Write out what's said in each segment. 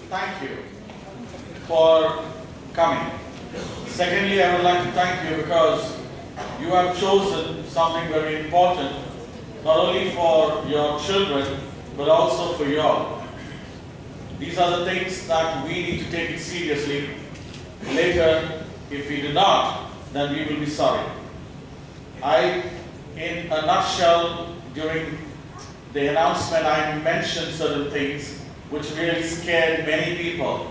thank you for coming. Secondly, I would like to thank you because you have chosen something very important, not only for your children, but also for you all. These are the things that we need to take it seriously. Later, if we do not, then we will be sorry. In a nutshell, during the announcement, I mentioned certain things which really scared many people.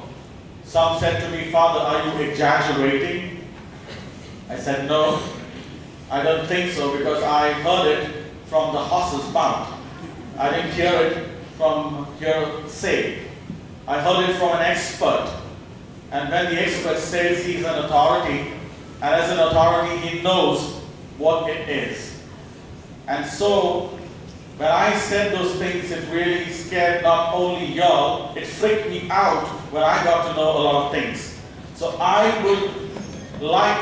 Some said to me, "Father, are you exaggerating?" I said, "No, I don't think so, because I heard it from the horse's mouth. I didn't hear it from hearsay. I heard it from an expert. And when the expert says he's an authority, and as an authority he knows what it is." And so, when I said those things, it really scared not only y'all, it freaked me out when I got to know a lot of things. So I would like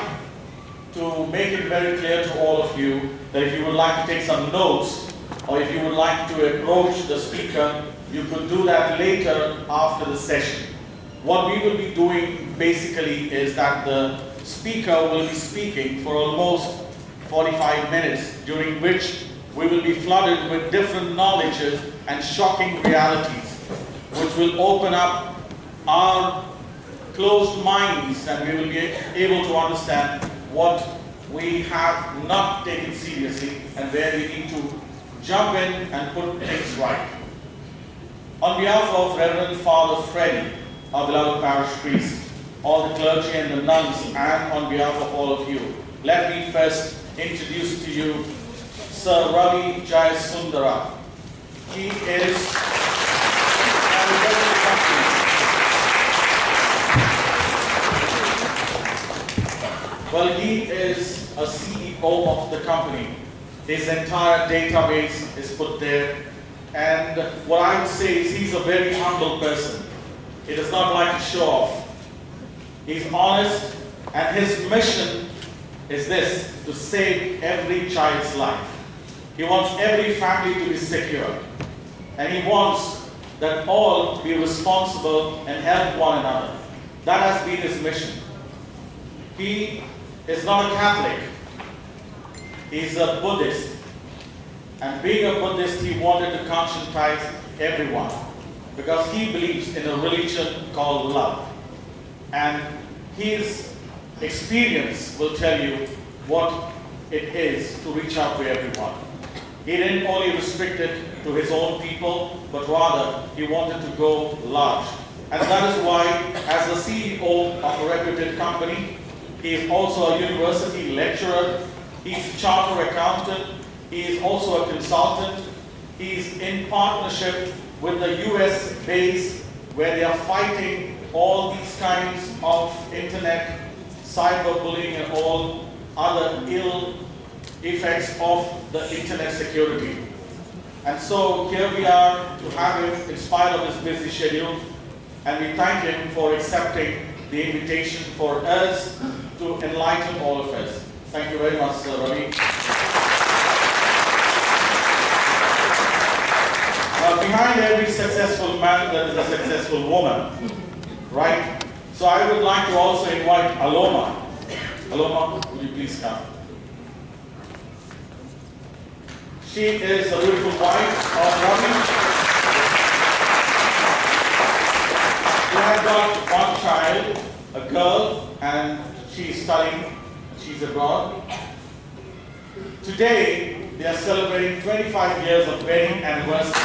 to make it very clear to all of you that if you would like to take some notes, or if you would like to approach the speaker, you could do that later after the session. What we will be doing basically is that the speaker will be speaking for almost 45 minutes, during which we will be flooded with different knowledges and shocking realities, which will open up our closed minds, and we will be able to understand what we have not taken seriously and where we need to jump in and put things right. On behalf of Reverend Father Freddy, our beloved parish priest, all the clergy and the nuns, and on behalf of all of you, let me first introduce to you Sir Ravi Jayasundera. He is he is a CEO of the company. His entire database is put there, and what I would say is he's a very humble person. He does not like to show off. He's honest, and his mission is this: to save every child's life. He wants every family to be secure, and he wants that all be responsible and help one another. That has been his mission. He is not a Catholic. He's a Buddhist. And being a Buddhist, he wanted to conscientize everyone, because he believes in a religion called love. And his experience will tell you what it is to reach out to everyone. He didn't only restrict it to his own people, but rather he wanted to go large. And that is why, as the CEO of a reputed company, he is also a university lecturer, he's a chartered accountant, he is also a consultant, he is in partnership with the US base, where they are fighting all these kinds of internet, cyberbullying, and all other ill effects of the internet security. And so here we are to have him in spite of his busy schedule, and we thank him for accepting the invitation for us to enlighten all of us. Thank you very much, Sir Ravi. Behind every successful man, there is a successful woman, right? So I would like to also invite Aloma. Aloma, would you please come? She is a beautiful wife of Ravi. She has got one child, a girl, and she's studying, she's abroad. Today, they are celebrating 25 years of wedding anniversary.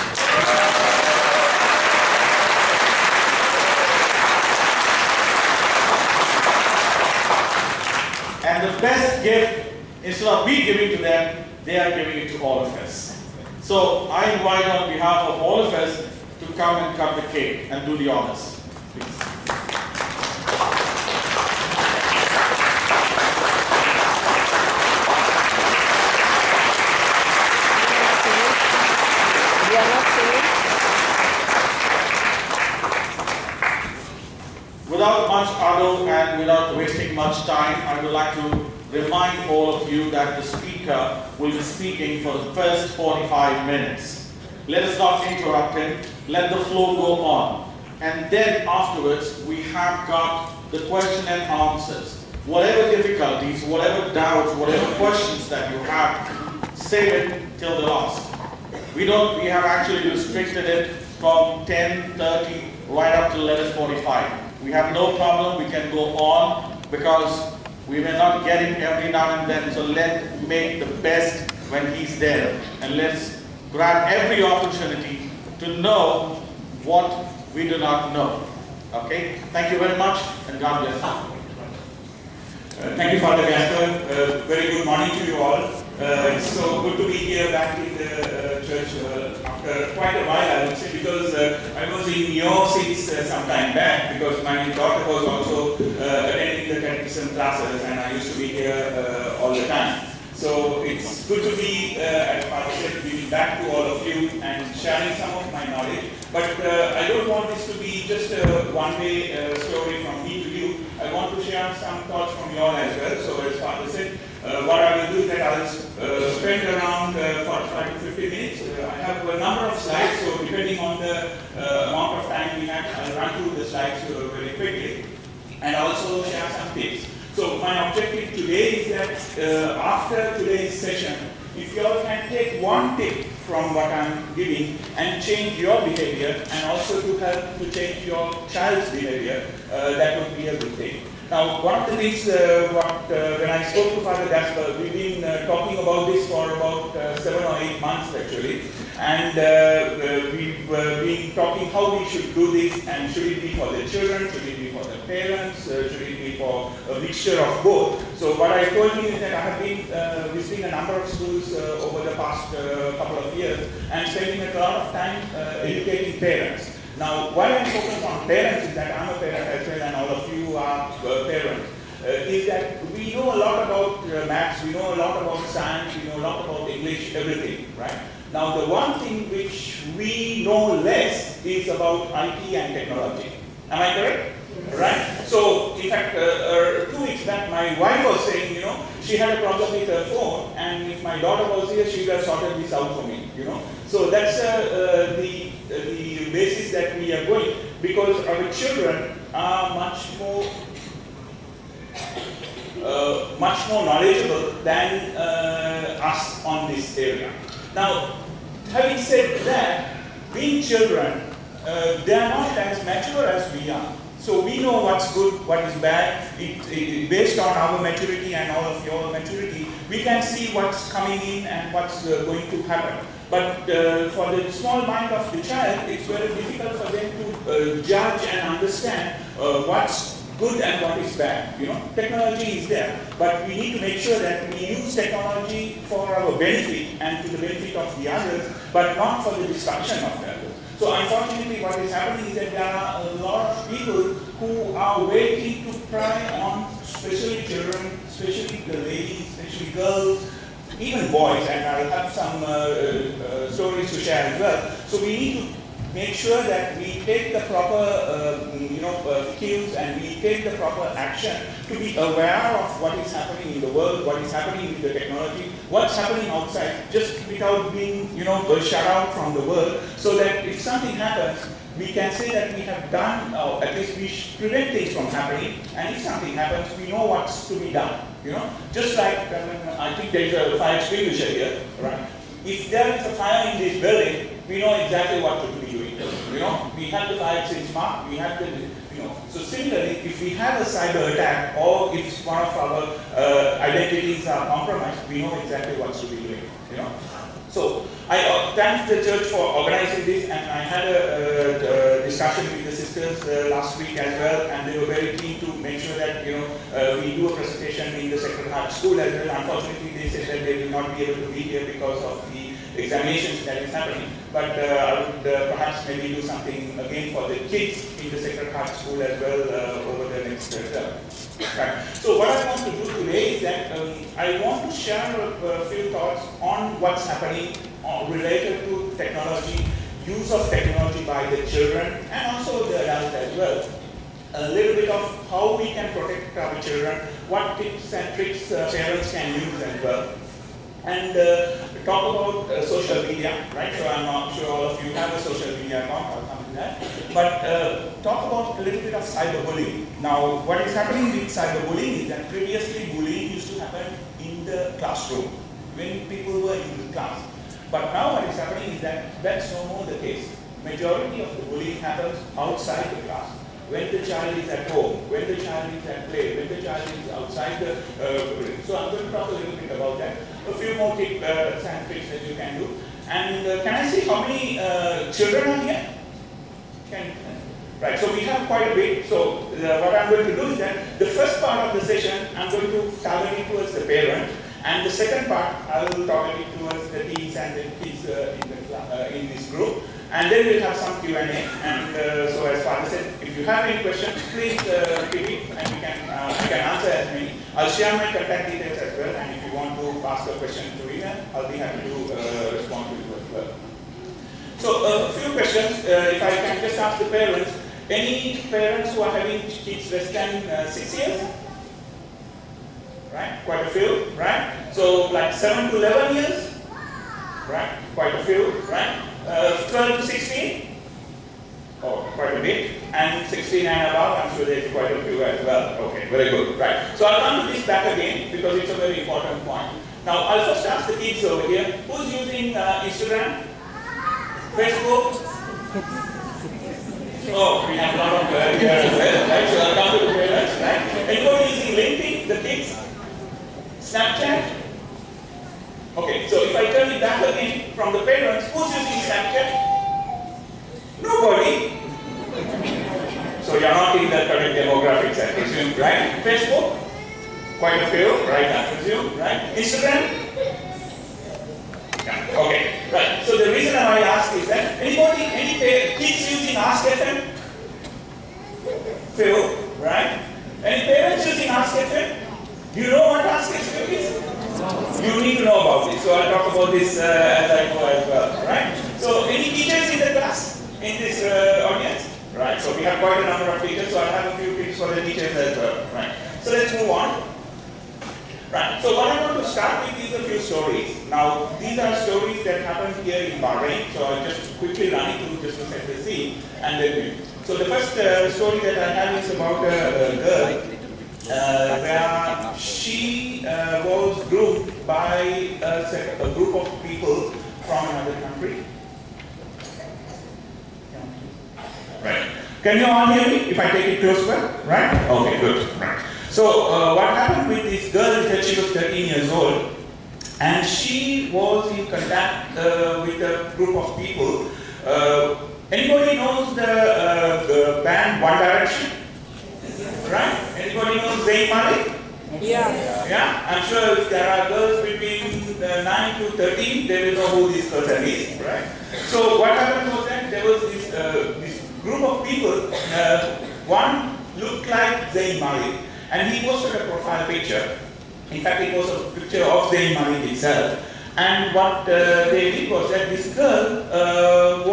And the best gift, instead of we giving to them, they are giving it to all of us. So I invite on behalf of all of us to come and cut the cake and do the honors, please. Without much ado and without wasting much time, I would like to remind all of you that the speaker will be speaking for the first 45 minutes. Let us not interrupt him. Let the flow go on. and then afterwards we have got the question and answers. Whatever difficulties, whatever doubts, whatever questions that you have, save it till the last. We have actually restricted it from 10:30 right up to 11:45. We have no problem, we can go on because we were not getting every now and then, so let's make the best when he's there. And let's grab every opportunity to know what we do not know. Okay? Thank you very much, and God bless you. Thank you, Father Gasper. Very good morning to you all. It's so good to be here back in the church after quite a while, I would say, because I was in your seats some time back, because my daughter was also attending the catechism classes, and I used to be here all the time. So it's good to be, as Father said, giving back to all of you and sharing some of my knowledge. But I don't want this to be just a one-way story from me to you. I want to share some thoughts from you all as well. So as Father said, what I will do is that I will spend around 45 to 50 minutes. I have a number of slides, so depending on the amount of time we have, I'll run through the slides very quickly and also share some tips. So my objective today is that after today's session, if you all can take one tip from what I'm giving and change your behavior, and also to help to change your child's behavior, that would be a good thing. Now, one of the things when I spoke to Father Gasper, we've been talking about this for about 7 or 8 months actually, and we've been talking how we should do this, and should it be for the children, should it be for the parents, should it be for a mixture of both. So what I told you is that I have been visiting a number of schools over the past couple of years and spending a lot of time educating parents. Now, why I'm focused on parents is that I'm a parent as well, and all of you are parents, is that we know a lot about maths, we know a lot about science, we know a lot about English, everything, right? Now, the one thing which we know less is about IT and technology. Am I correct? Right? So, in fact, 2 weeks back, my wife was saying, you know, she had a problem with her phone, and if my daughter was here, she would have sorted this out for me, you know. So that's the basis that we are going, because our children are much more knowledgeable than us on this area. Now, having said that, being children, they are not as mature as we are. So we know what's good, what is bad. Based on our maturity and all of your maturity, we can see what's coming in and what's going to happen. But for the small mind of the child, it's very difficult for them to judge and understand what's good and what is bad. You know, technology is there, but we need to make sure that we use technology for our benefit and to the benefit of the others, but not for the destruction of them. So unfortunately, what is happening is that there are a lot of people who are waiting to pry on, especially children, especially the ladies, especially girls, even boys, and I'll have some stories to share as well. So we need to make sure that we take the proper cues, and we take the proper action to be aware of what is happening in the world, what is happening with the technology, what's happening outside, just without being shut out from the world, so that if something happens, we can say that we have done, or at least we prevent things from happening, and if something happens, we know what's to be done. Just like, I think there is a fire extinguisher here, right? If there is a fire in this building, we know exactly what to be doing. We have the fire extinguisher mark, we have the, So similarly, if we have a cyber attack, or if one of our identities are compromised, we know exactly what to be doing. So I thank the church for organizing this, and I had a discussion with the sisters last week as well, and they were very keen to make sure that we do a presentation in the Sacred Heart School as well. Unfortunately, they said that they will not be able to be here because of the examinations that is happening. But I would perhaps maybe do something again for the kids in the Sacred Heart School as well over the next term. Right. So what I want to do today is that I want to share a few thoughts on what's happening related to technology, use of technology by the children and also the adults as well. A little bit of how we can protect our children, what tips and tricks parents can use as well. And talk about social media, right? So I'm not sure all of you have a social media account, I'll come to that. But talk about a little bit of cyberbullying. Now, what is happening with cyberbullying is that previously bullying used to happen in the classroom, when people were in the class. But now what is happening is that that's no more the case. Majority of the bullying happens outside the class. When the child is at home, when the child is at play, when the child is outside the so I'm going to talk a little bit about that. A few more tips and tricks that you can do. And can I see how many children are here? Right, so we have quite a bit. So what I'm going to do is that the first part of the session, I'm going to target it towards the parent. And the second part, I will target it towards the teens and the kids in this group. And then we'll have some Q&A. And so as Father said, if you have any questions, please repeat it and we can answer as many. I'll share my contact details as well. And if you want to ask a question to email, I'll be happy to respond to you as well. So a few questions, if I can just ask the parents. Any parents who are having kids less than 6 years? Right, quite a few, right? So like 7 to 11 years? Right, quite a few, right? 12 to 16? Oh, quite a bit. And 16 and above, I'm sure there's quite a few as well. Okay, very good, right. So I'll come to this back again because it's a very important point. Now, I'll first ask the kids over here, who's using Instagram? Facebook? Oh, we have a lot of here as well, right? So I'll come to the parents, right? Anybody using LinkedIn, the kids? Snapchat? Okay, so if I turn it back again from the parents, who's using Snapchat? Nobody. So you're not in the current demographics, I presume, right? Facebook? Quite a few, right? I presume, right? Instagram? Yeah. Okay, right. So the reason I ask is that any kids using Ask.fm? Phil, right? Any parents using Ask.fm? Do you know what Ask.fm is? You need to know about this. So I'll talk about this as I go as well, right? So any teachers in the class in this audience? Right. So we have quite a number of teachers. So I'll have a few tips for the teachers as well, right? So let's move on. Right, so what I want to start with is a few stories. Now, these are stories that happened here in Bahrain, so I'll just quickly run it through just to set the scene, and then so the first story that I have is about a girl where she was groomed by a group of people from another country. Right. Can you all hear me if I take it closer? Right? Okay, good. Right. So what happened with this girl is that she was 13 years old and she was in contact with a group of people. Anybody knows the band One Direction? Right? Anybody knows Zayn Malik? Yeah. Yeah? I'm sure if there are girls between 9 to 13, they will know who this person is, right? So what happened was that there was this group of people, one looked like Zayn Malik. And he posted a profile picture. In fact, it was a picture of Zayn Malik itself. And what they did was that this girl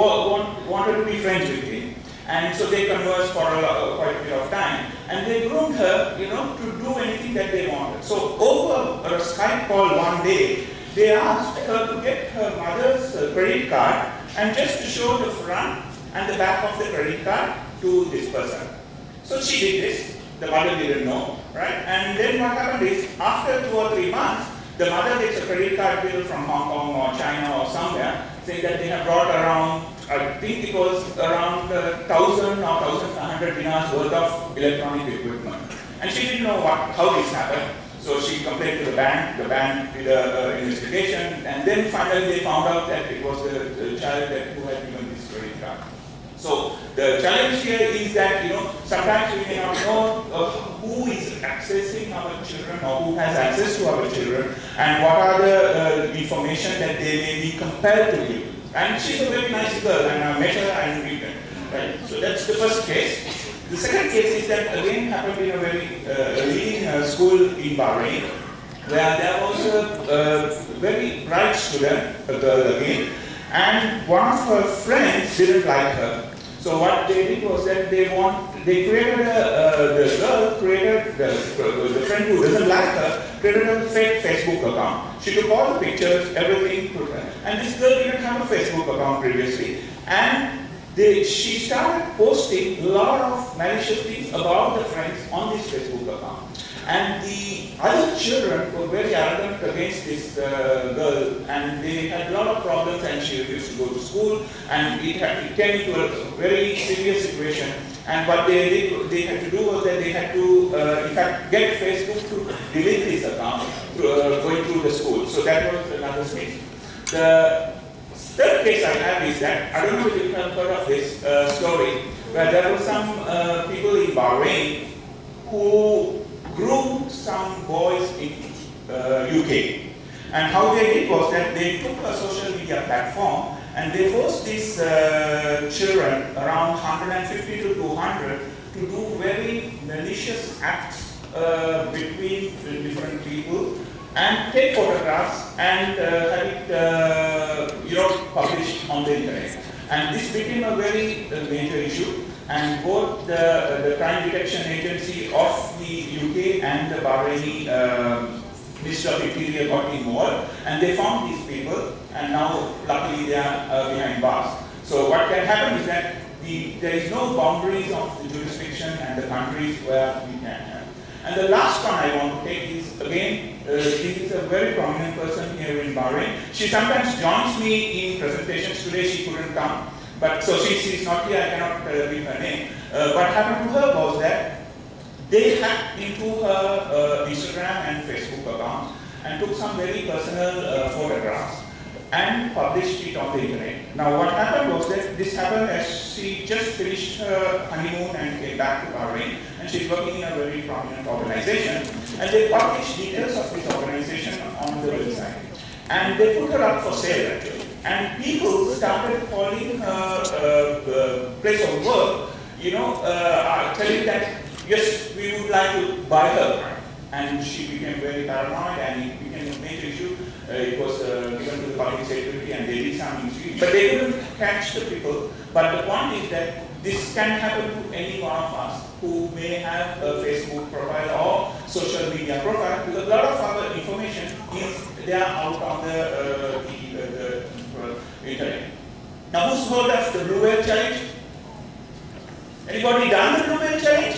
wanted to be friends with him. And so they conversed for quite a bit of time. And they groomed her, to do anything that they wanted. So over a Skype call one day, they asked her to get her mother's credit card and just to show the front and the back of the credit card to this person. So she did this. The mother didn't know, right? And then what happened is, after 2 or 3 months, the mother gets a credit card bill from Hong Kong or China or somewhere, saying that they have brought around, I think it was around 1,000 or 1,500 dinars worth of electronic equipment. And she didn't know how this happened. So she complained to the bank did an investigation, and then finally they found out that it was the child who had given this credit card. So the challenge here is that, sometimes we may not know who is accessing our children or who has access to our children and what are the information that they may be compelled to give. And she's a very nice girl and I met her and we met. Right? So that's the first case. The second case is that again happened in a very leading school in Bahrain where there was a very bright student, a girl again, and one of her friends didn't like her. So what they did was that they created the girl created, the friend who doesn't like her, created a fake Facebook account. She took all the pictures, everything, and this girl didn't have a Facebook account previously. And she started posting a lot of malicious things about the friends on this Facebook account. And the other children were very arrogant against this girl, and they had a lot of problems, and she refused to go to school, and it came into a very serious situation. And what they had to do was that they had to, in fact, get Facebook to delete this account going through the school. So that was another case. The third case I have is that, I don't know if you have heard of this story, where there were some people in Bahrain who groomed some boys in UK. And how they did was that they took a social media platform and they forced these children, around 150 to 200, to do very malicious acts between different people and take photographs and have it published on the internet. And this became a very major issue. And both the crime detection agency of the UK and the Bahraini Ministry of Interior got involved, and they found these people, and now luckily they are behind bars. So what can happen is that there is no boundaries of the jurisdiction and the countries where we can have. And the last one I want to take is, again, this is a very prominent person here in Bahrain. She sometimes joins me in presentations. Today she couldn't come. But so since she's not here, I cannot give her name. What happened to her was that they hacked into her Instagram and Facebook account and took some very personal photographs and published it on the internet. Now what happened was that this happened as she just finished her honeymoon and came back to Bahrain, and she's working in a very prominent organization, and they published details of this organization on the website. And they put her up for sale actually. And people started calling her place of work, telling that, yes, we would like to buy her. And she became very paranoid, and it became a major issue. It was given to the public security, and they did some investigation. But they couldn't catch the people. But the point is that this can happen to any one of us who may have a Facebook profile or social media profile, because a lot of our information is there out on the internet. Now, who's heard of the Blue Whale Challenge? Anybody done the Blue Whale Challenge?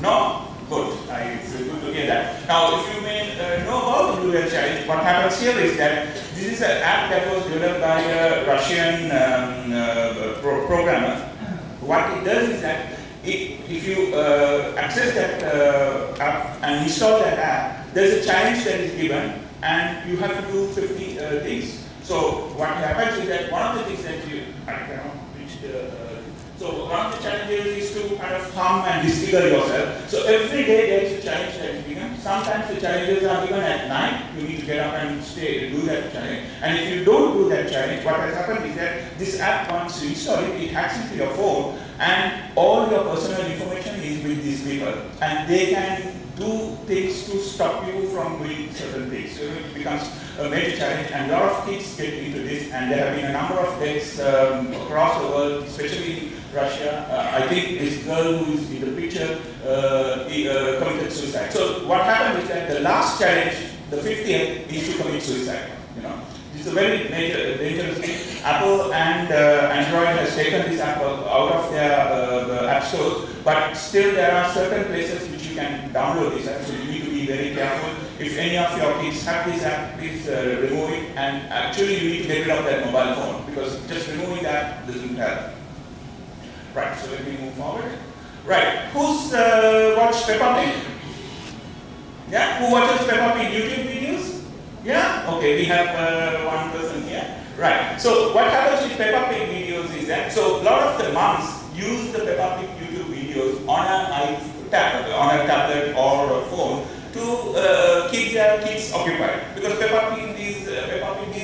No? Good. It's good to hear that. Now, if you may know about the Blue Whale Challenge, what happens here is that this is an app that was developed by a Russian programmer. What it does is that if you access that app and install that app, there's a challenge that is given, and you have to do 50 things. So what happens is that one of the things that I cannot reach so one of the challenges is to kind of hum and disfigure yourself. So every day there is a challenge that is given. Sometimes the challenges are given at night. You need to get up and do that challenge. And if you don't do that challenge, what has happened is that this app, once you install it, it hacks into your phone, and all your personal information is with these people. And they can do things to stop you from doing certain things. So it becomes a major challenge, and a lot of kids get into this, and there have been a number of deaths across the world, especially in Russia. I think this girl who is in the picture committed suicide. So what happened is that the last challenge, the 50th, is to commit suicide. This is a very major, dangerous thing. Apple and Android has taken this app out of their app stores, but still there are certain places which you can download this app, so you need to be very careful. If any of your kids have this app, please remove it, and actually you need to get rid of that mobile phone, because just removing that doesn't help. Right, so let me move forward. Right, who's watched Peppa Pig? Yeah, who watches Peppa Pig YouTube videos? Yeah, okay, we have one person here. Right, so what happens with Peppa Pig videos is that, so a lot of the moms use the Peppa Pig YouTube videos on a tablet or a phone to keep their kids occupied. Because Peppa Pig is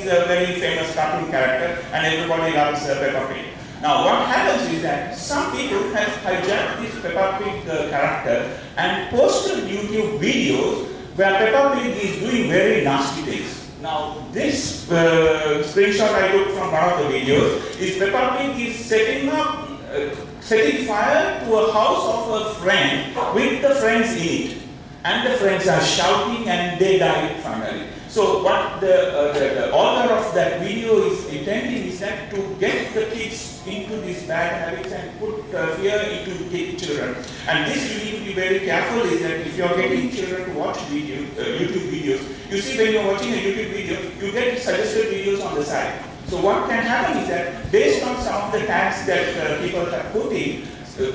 a very famous cartoon character, and everybody loves Peppa Pig. Now what happens is that some people have hijacked this Peppa Pig character and posted YouTube videos where Peppa Pig is doing very nasty things. Now this screenshot I took from one of the videos is Peppa Pig is setting up setting fire to a house of a friend with the friends in it. And the friends are shouting and they died finally. So what the author of that video is intending is that to get the kids into these bad habits and put fear into children. And this you need to be very careful is that if you are getting children to watch YouTube videos, you see when you are watching a YouTube video, you get suggested videos on the side. So what can happen is that based on some of the tags that people have put in,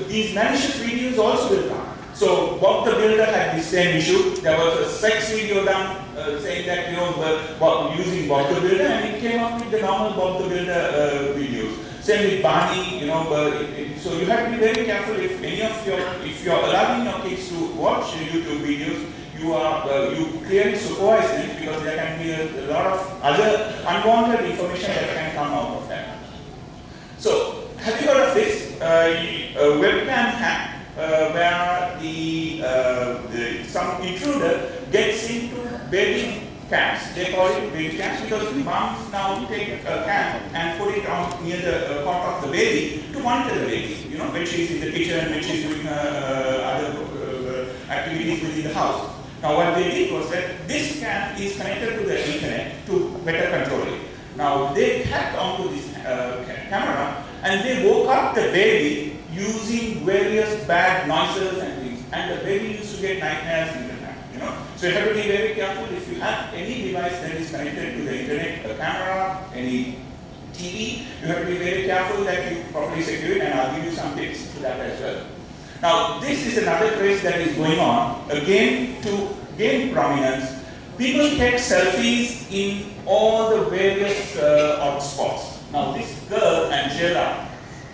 these malicious videos also will come. So Bob the Builder had the same issue. There was a sex video done saying that using Bob the Builder, and it came up with the normal Bob the Builder videos. Same with Barney, so you have to be very careful if you're allowing your kids to watch YouTube videos. You clearly supervise them because there can be a lot of other unwanted information that can come out of that. So have you heard of this webcam hack? Where some intruder gets into baby cams. They call it baby cams because moms now take a cam and put it on near the cot of the baby to monitor the baby. When she's in the kitchen, when she's doing other activities within the house. Now what they did was that this cam is connected to the internet to better control it. Now they hacked onto this camera and they woke up the baby using various bad noises and things, and the baby used to get nightmares in the night. So you have to be very careful if you have any device that is connected to the internet, a camera, any TV. You have to be very careful that you properly secure it, and I'll give you some tips to that as well. Now, this is another craze that is going on. Again, to gain prominence, people take selfies in all the various odd spots. Now, this girl, Angela,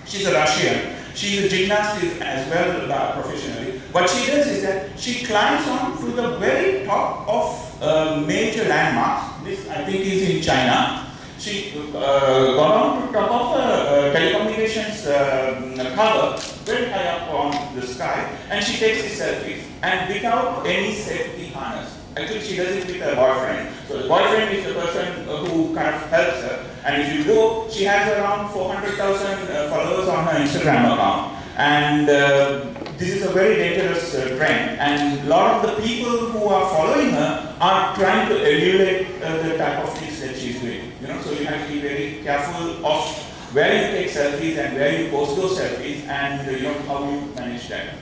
she's a Russian. She's a gymnast as well professionally. What she does is that she climbs on to the very top of major landmarks. This, I think, is in China. She got on to top of a telecommunications cover, very high up on the sky, and she takes the selfies, and without any safety harness. Actually, she does it with her boyfriend. So the boyfriend is the person who kind of helps her. And if you go, she has around 400,000 followers on her Instagram account. And this is a very dangerous trend. And a lot of the people who are following her are trying to emulate the type of things that she's doing. So you have to be very careful of where you take selfies and where you post those selfies, and how you manage that.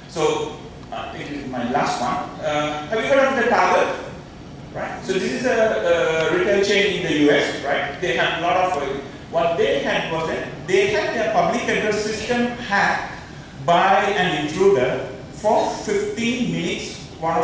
So I think this is my last one. Have you heard of the Target? Right. So this is a retail chain in the US, right? They have a lot of, what they had was that they had their public address system hacked by an intruder for 15 minutes one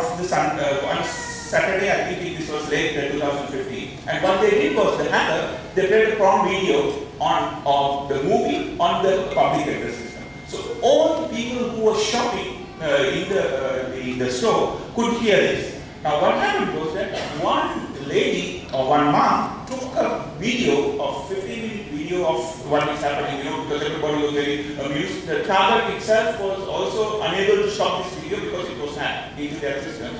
Saturday, I think this was late 2015. And what they did was the hacker, they played a prompt video of the movie on the public address system. So all the people who were shopping in the store could hear this. Now what happened was that one lady or one mom took a video of 15-minute video of what is happening, because everybody was very amused. The target itself was also unable to stop this video because it was hacked into their system.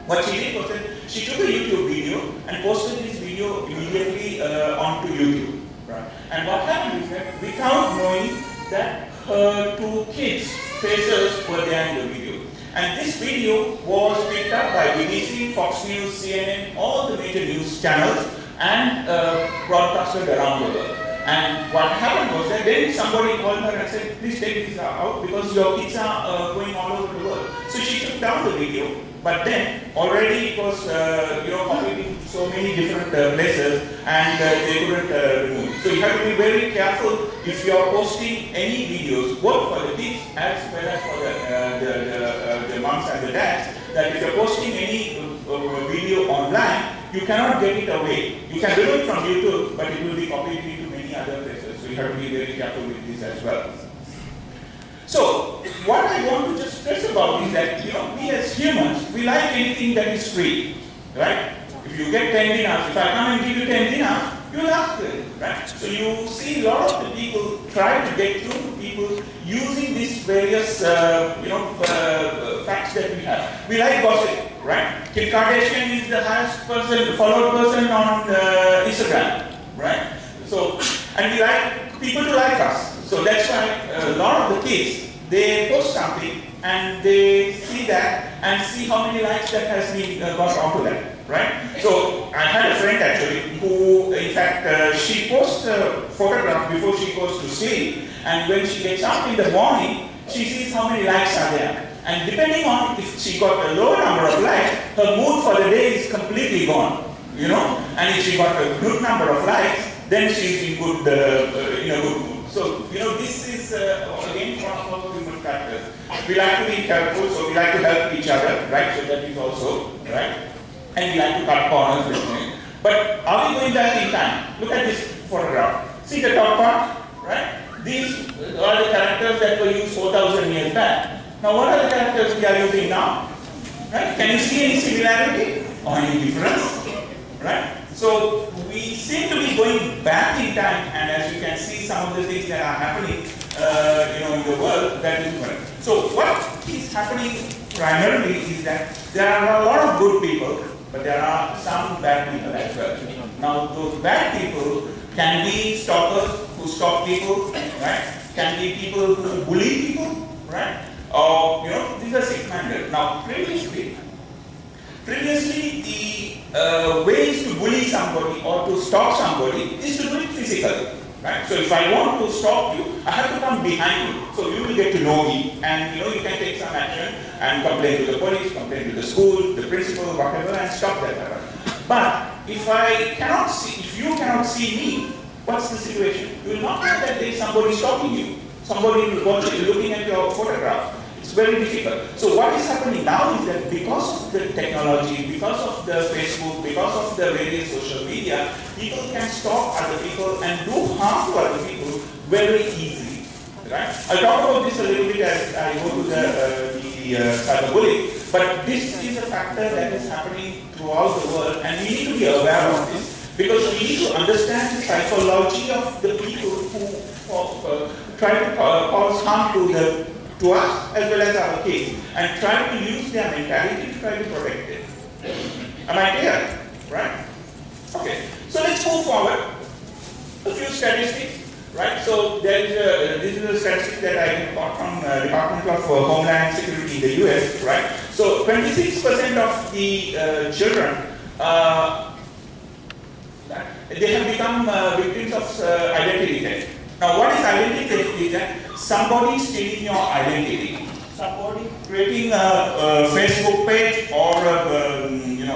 What she did was that she took a YouTube video and posted this video immediately onto YouTube. Right? And what happened is that without knowing that her two kids' faces were there in the video. And this video was picked up by BBC, Fox News, CNN, all the major news channels, and broadcasted around the world. And what happened was that then somebody called her and said, please take this out because your kids are going all over the world. So she took down the video, but then already it was copied in so many different places, and they couldn't remove it. So you have to be very careful if you are posting any videos, both for the kids as well as for the moms and the dads, that if you are posting any video online, you cannot get it away. You can remove it from YouTube, but it will be copied into many other places. So you have to be very careful with this as well. So what I want to just stress about is that we as humans, we like anything that is free, right? If you get 10 dinars, if I come and give you 10 dinars, you will ask for it, right? So you see a lot of the people try to get through to people using these various facts that we have. We like gossip, right? Kim Kardashian is the highest followed person on Instagram, right? So, and we like people to like us. So that's why a lot of the kids, they post something and they see that and see how many likes that has been got onto that, right? So I had a friend actually who, in fact, she posts a photograph before she goes to sleep, and when she gets up in the morning, she sees how many likes are there. And depending on if she got a lower number of likes, her mood for the day is completely gone, you know. And if she got a good number of likes, then she's in good, in a good mood. So, you know, this is again one of our human factors. We like to be helpful, so we like to help each other, right? So that is also, right? And we like to cut corners with things. But are we going back in time? Look at this photograph. See the top part, right? These are the characters that were used 4,000 years back. Now, what are the characters we are using now? Right? Can you see any similarity or any difference? Right? So we seem to be going back in time, and as you can see, some of the things that are happening, in the world, that is different. So what is happening primarily is that there are a lot of good people, but there are some bad people as well. Now, those bad people can be stalkers who stalk people, right? Can be people who bully people, right? Or, these are sick-minded. Now, previously, the ways to bully somebody or to stalk somebody is to do it physically, right? So if I want to stalk you, I have to come behind you, so you will get to know me, and you can take some action and complain to the police, complain to the school, the principal, whatever, and stop that. But if you cannot see me, what's the situation? You will not know that there is somebody stalking you, somebody looking at your photograph. It's very difficult. So what is happening now is that because of the technology, because of the Facebook, because of the various social media, people can stalk other people and do harm to other people very easily. Right? I'll talk about this a little bit as I go to the cyberbullying, but this is a factor that is happening throughout the world, and we need to be aware of this, because we need to understand the psychology of the people who try to cause harm to us as well as our kids, and try to use their mentality to try to protect it. Am I clear? Right? Okay. So let's move forward. A few statistics, right? So this is a statistic that I got from the Department of Homeland Security in the US, right? So 26% of the children, they have become victims of identity theft. Now, what is identity theft? Is that somebody stealing your identity, somebody creating a Facebook page or a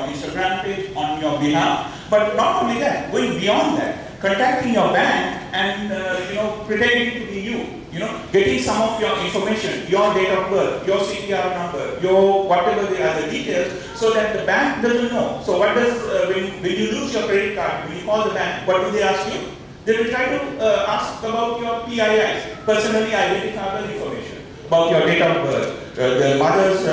Instagram page on your behalf. But not only that, going beyond that, contacting your bank and pretending to be you. Getting some of your information, your date of birth, your CPR number, your whatever the other details, so that the bank doesn't know. So what does when you lose your credit card, when you call the bank, what do they ask you? They will try to ask about your PIIs, personally identifiable information, about your date of birth, the mother's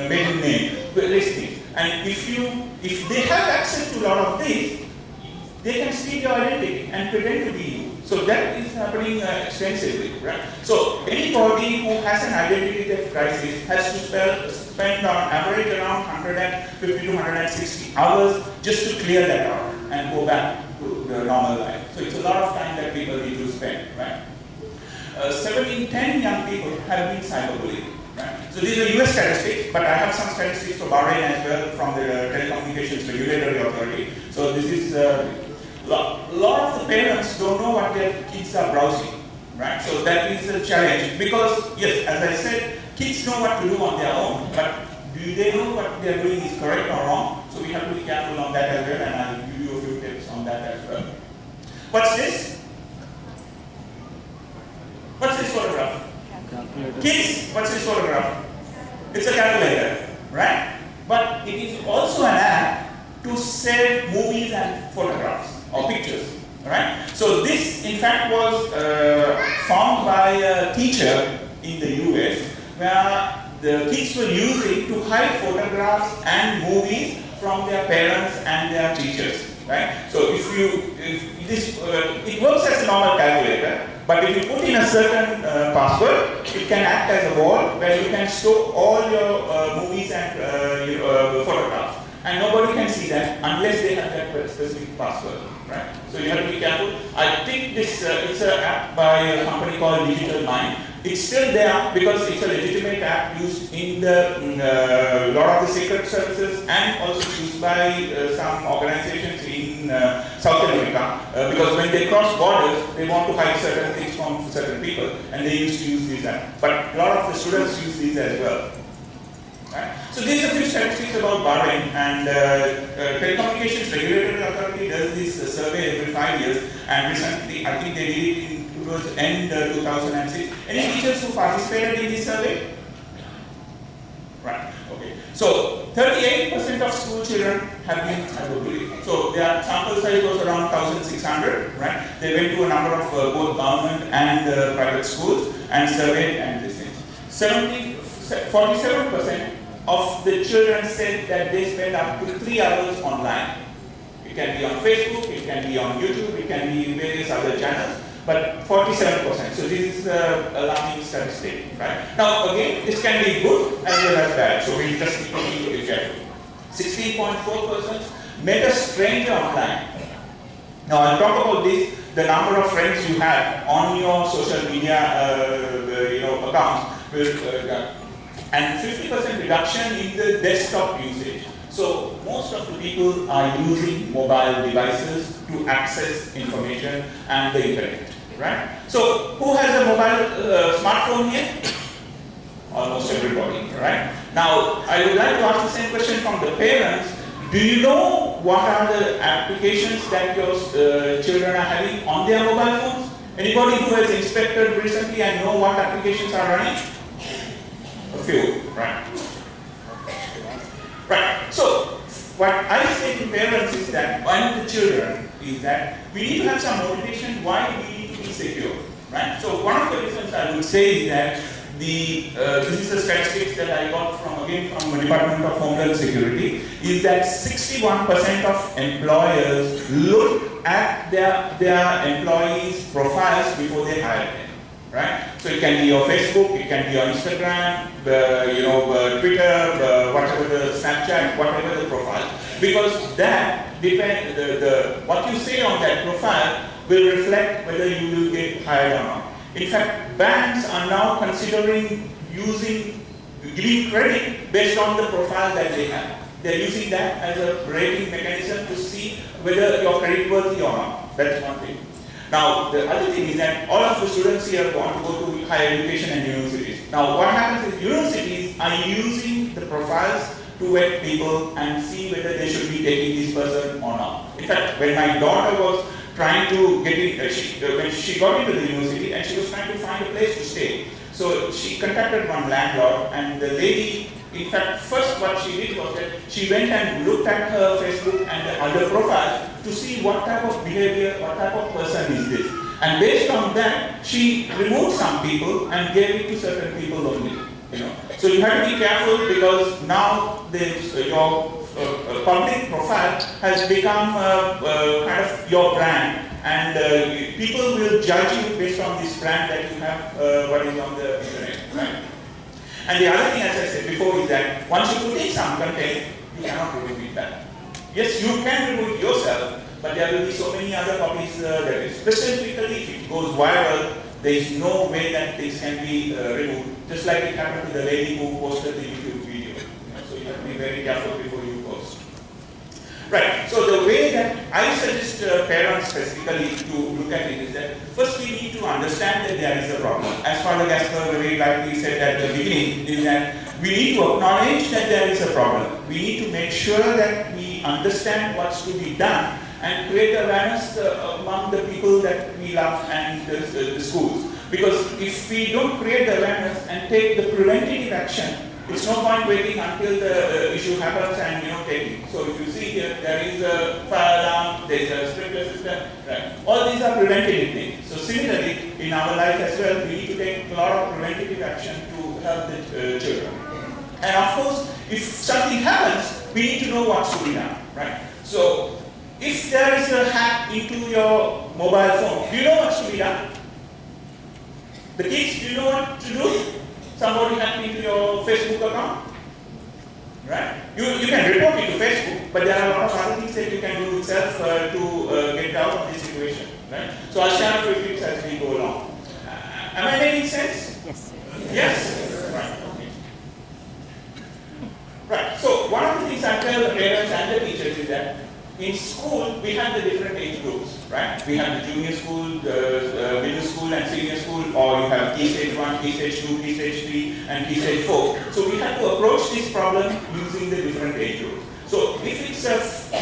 maiden name, these things. And if they have access to a lot of these, they can steal your identity and pretend to be you. So that is happening extensively, right? So anybody who has an identity theft crisis has to spend on average around 150 to 160 hours just to clear that out and go back to the normal life. So it's a lot of time that people need to spend, right? 7 in 10 young people have been cyberbullied. Right? So these are US statistics, but I have some statistics from Bahrain as well, from the Telecommunications Regulatory Authority. So this is a lot of the parents don't know what their kids are browsing, right? So that is a challenge, because yes, as I said, kids know what to do on their own, but do they know what they are doing is correct or wrong? So we have to be careful on that as well, and I'll give you a few tips on that as well. What's this? What's this photograph? Kids, what's this photograph? It's a calculator, right? But it is also an app to save movies and photographs or pictures, right? So this, in fact, was found by a teacher in the US, where the kids were using to hide photographs and movies from their parents and their teachers, right? So it works as a normal calculator, but if you put in a certain password, it can act as a vault where you can store all your movies and photographs. and nobody can see that unless they have that specific password, right? So you have to be careful. I think this it's an app by a company called Digital Mind. It's still there because it's a legitimate app used in the lot of the secret services and also used by some organizations in South America because when they cross borders, they want to hide certain things from certain people, and they used to use this app. But a lot of the students use these as well. Right? So these are a few statistics about Bahrain, and Telecommunications Regulatory Authority does this survey every 5 years, and recently I think they did it in towards end 2006. Any teachers who participated in this survey? Right. Okay. So 38% of school children have been cyberbullied. So their sample size was around 1,600. Right. They went to a number of both government and private schools and surveyed and this thing. 47% of the children said that they spend up to 3 hours online. It can be on Facebook, it can be on YouTube, it can be in various other channels, but 47%. So this is an alarming statistic, right? Now again, this can be good as well as bad, so we just need to be careful. 16.4% met a stranger online. Now I'll talk about this, the number of friends you have on your social media accounts will and 50% reduction in the desktop usage. So most of the people are using mobile devices to access information and the internet, right? So who has a mobile smartphone here? Almost everybody, right? Now I would like to ask the same question from the parents. Do you know what are the applications that your children are having on their mobile phones? Anybody who has inspected recently and know what applications are running? A few, right? Right. So, what I say to parents is that, and the children, is that we need to have some motivation why we need to be secure, right? So, one of the reasons I would say is that this is the statistics that I got from the Department of Homeland Security, is that 61% of employers look at their employees' profiles before they hire them. Right? So it can be your Facebook, it can be your Instagram, Twitter, whatever the Snapchat, whatever the profile. Because that depends, what you say on that profile will reflect whether you will get hired or not. In fact, banks are now considering giving credit based on the profile that they have. They're using that as a rating mechanism to see whether you're creditworthy or not. That's one thing. Now, the other thing is that all of the students here want to go to higher education and universities. Now, what happens is universities are using the profiles to vet people and see whether they should be taking this person or not. In fact, when my daughter was trying to get in, when she got into the university and she was trying to find a place to stay. So she contacted one landlord, and the lady, in fact, first what she did was that she went and looked at her Facebook and the other profiles to see what type of behavior, what type of person is this. And based on that, she removed some people and gave it to certain people only. So you have to be careful because now your public profile has become kind of your brand, and people will judge you based on this brand that you have, what is on the internet, right? And the other thing, as I said before, is that once you put in some content, you cannot remove it back. Yes, you can remove it yourself, but there will be so many other copies that specifically if it goes viral, there is no way that this can be removed. Just like it happened to the lady who posted the YouTube video. So you have to be very careful before you post. Right, so the way that I suggest parents specifically to look at it is that first we need to understand that there is a problem. As Father Gaspar very rightly said at the beginning, is that we need to acknowledge that there is a problem. We need to make sure that we understand what's to be done and create awareness among the people that we love and the schools. Because if we don't create the awareness and take the preventative action, it's no point waiting until the issue happens and take it. So if you see here, there is a fire alarm, there is a sprinkler system, right? All these are preventative things. So similarly, in our life as well, we need to take a lot of preventative action to help the children. And of course, if something happens, we need to know what's to be done, right? So if there is a hack into your mobile phone, do you know what's to be done? The kids, do you know what to do? Somebody hacked into your Facebook account, right? You can report it to Facebook, but there are a lot of other things that you can do itself to get out of this situation, right? So I'll share a few tips as we go along. Am I making sense? Yes. Yes? Right. Okay. Right. So one of the things I tell the parents and the teachers is that in school we have the different age groups, right? We have the junior school, the middle school and senior school, or you have Key Stage 1, Key Stage 2, Key Stage 3 and Key Stage 4. So we have to approach this problem using the different age groups. So if it's a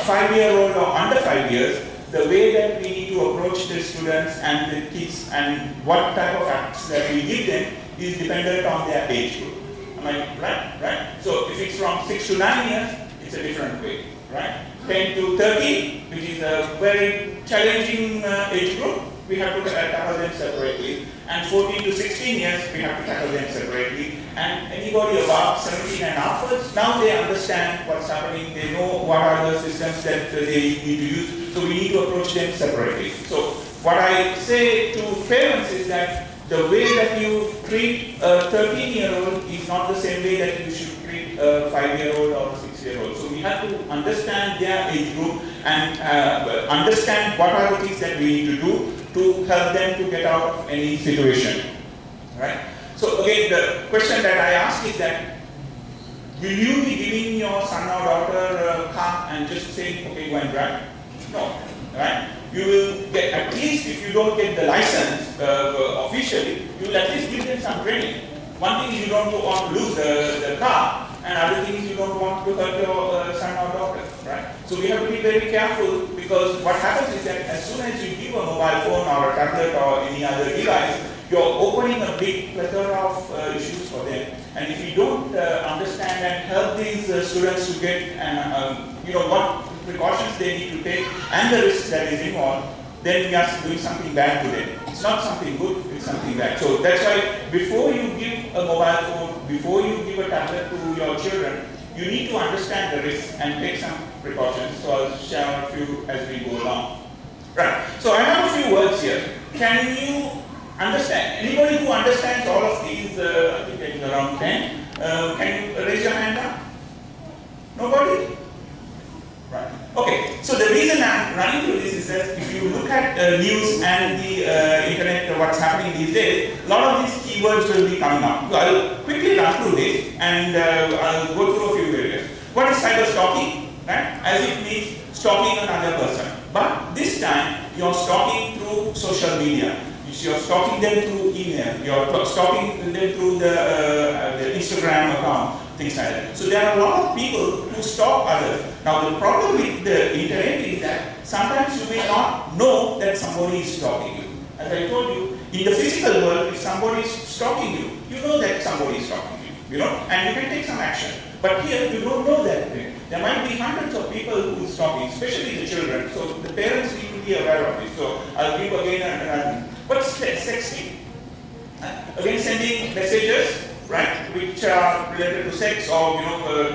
5-year-old or under 5 years, the way that we need to approach the students and the kids and what type of acts that we give them is dependent on their age group. Am I right? Right? So if it's from 6 to 9 years, it's a different way, right? 10 to 30, which is a very challenging age group, we have to tackle them separately. And 14 to 16 years, we have to tackle them separately. And anybody above 17 and upwards, now they understand what's happening, they know what are the systems that they need to use, so we need to approach them separately. So what I say to parents is that the way that you treat a 13-year-old is not the same way that you should treat a 5-year-old or a 6-year-old. So we have to understand their age group and understand what are the things that we need to do to help them to get out of any situation, right? So again, the question that I ask is that, will you be giving your son or daughter a car and just saying, okay, go and drive? No, right? You will get, at least if you don't get the license officially, you will at least give them some training. One thing is you don't want to lose the car, and other thing is you don't want to hurt your son or daughter, right? So we have to be very careful, because what happens is that as soon as you give a mobile phone or a tablet or any other device, you're opening a big plethora of issues for them. And if you don't understand and help these students to get what precautions they need to take and the risk that is involved, then we are doing something bad to them. It's not something good, it's something bad. So that's why before you give a mobile phone, before you give a tablet to your children, you need to understand the risks and take some precautions. So I'll share a few as we go along. Right, so I have a few words here. Can you understand? Anybody who understands all of these, I think it's around 10, can you raise your hand up? Nobody? Right. Okay, so the reason I'm running through this is that if you look at news and the internet, what's happening these days, a lot of these keywords will be coming up. So I'll quickly run through this and I'll go through a few areas. What is cyber stalking? Right? As it means stalking another person. But this time, you're stalking through social media. You're stalking them through email. You're stalking them through the Instagram account. Things like that. So there are a lot of people who stalk others. Now the problem with the internet is that sometimes you may not know that somebody is stalking you. As I told you, in the physical world, if somebody is stalking you, you know that somebody is stalking you, and you can take some action. But here, you don't know that. There might be hundreds of people who are stalking, especially the children. So the parents need to be aware of this. So I'll give again what's sexting? Again, sending messages, right, which are related to sex, or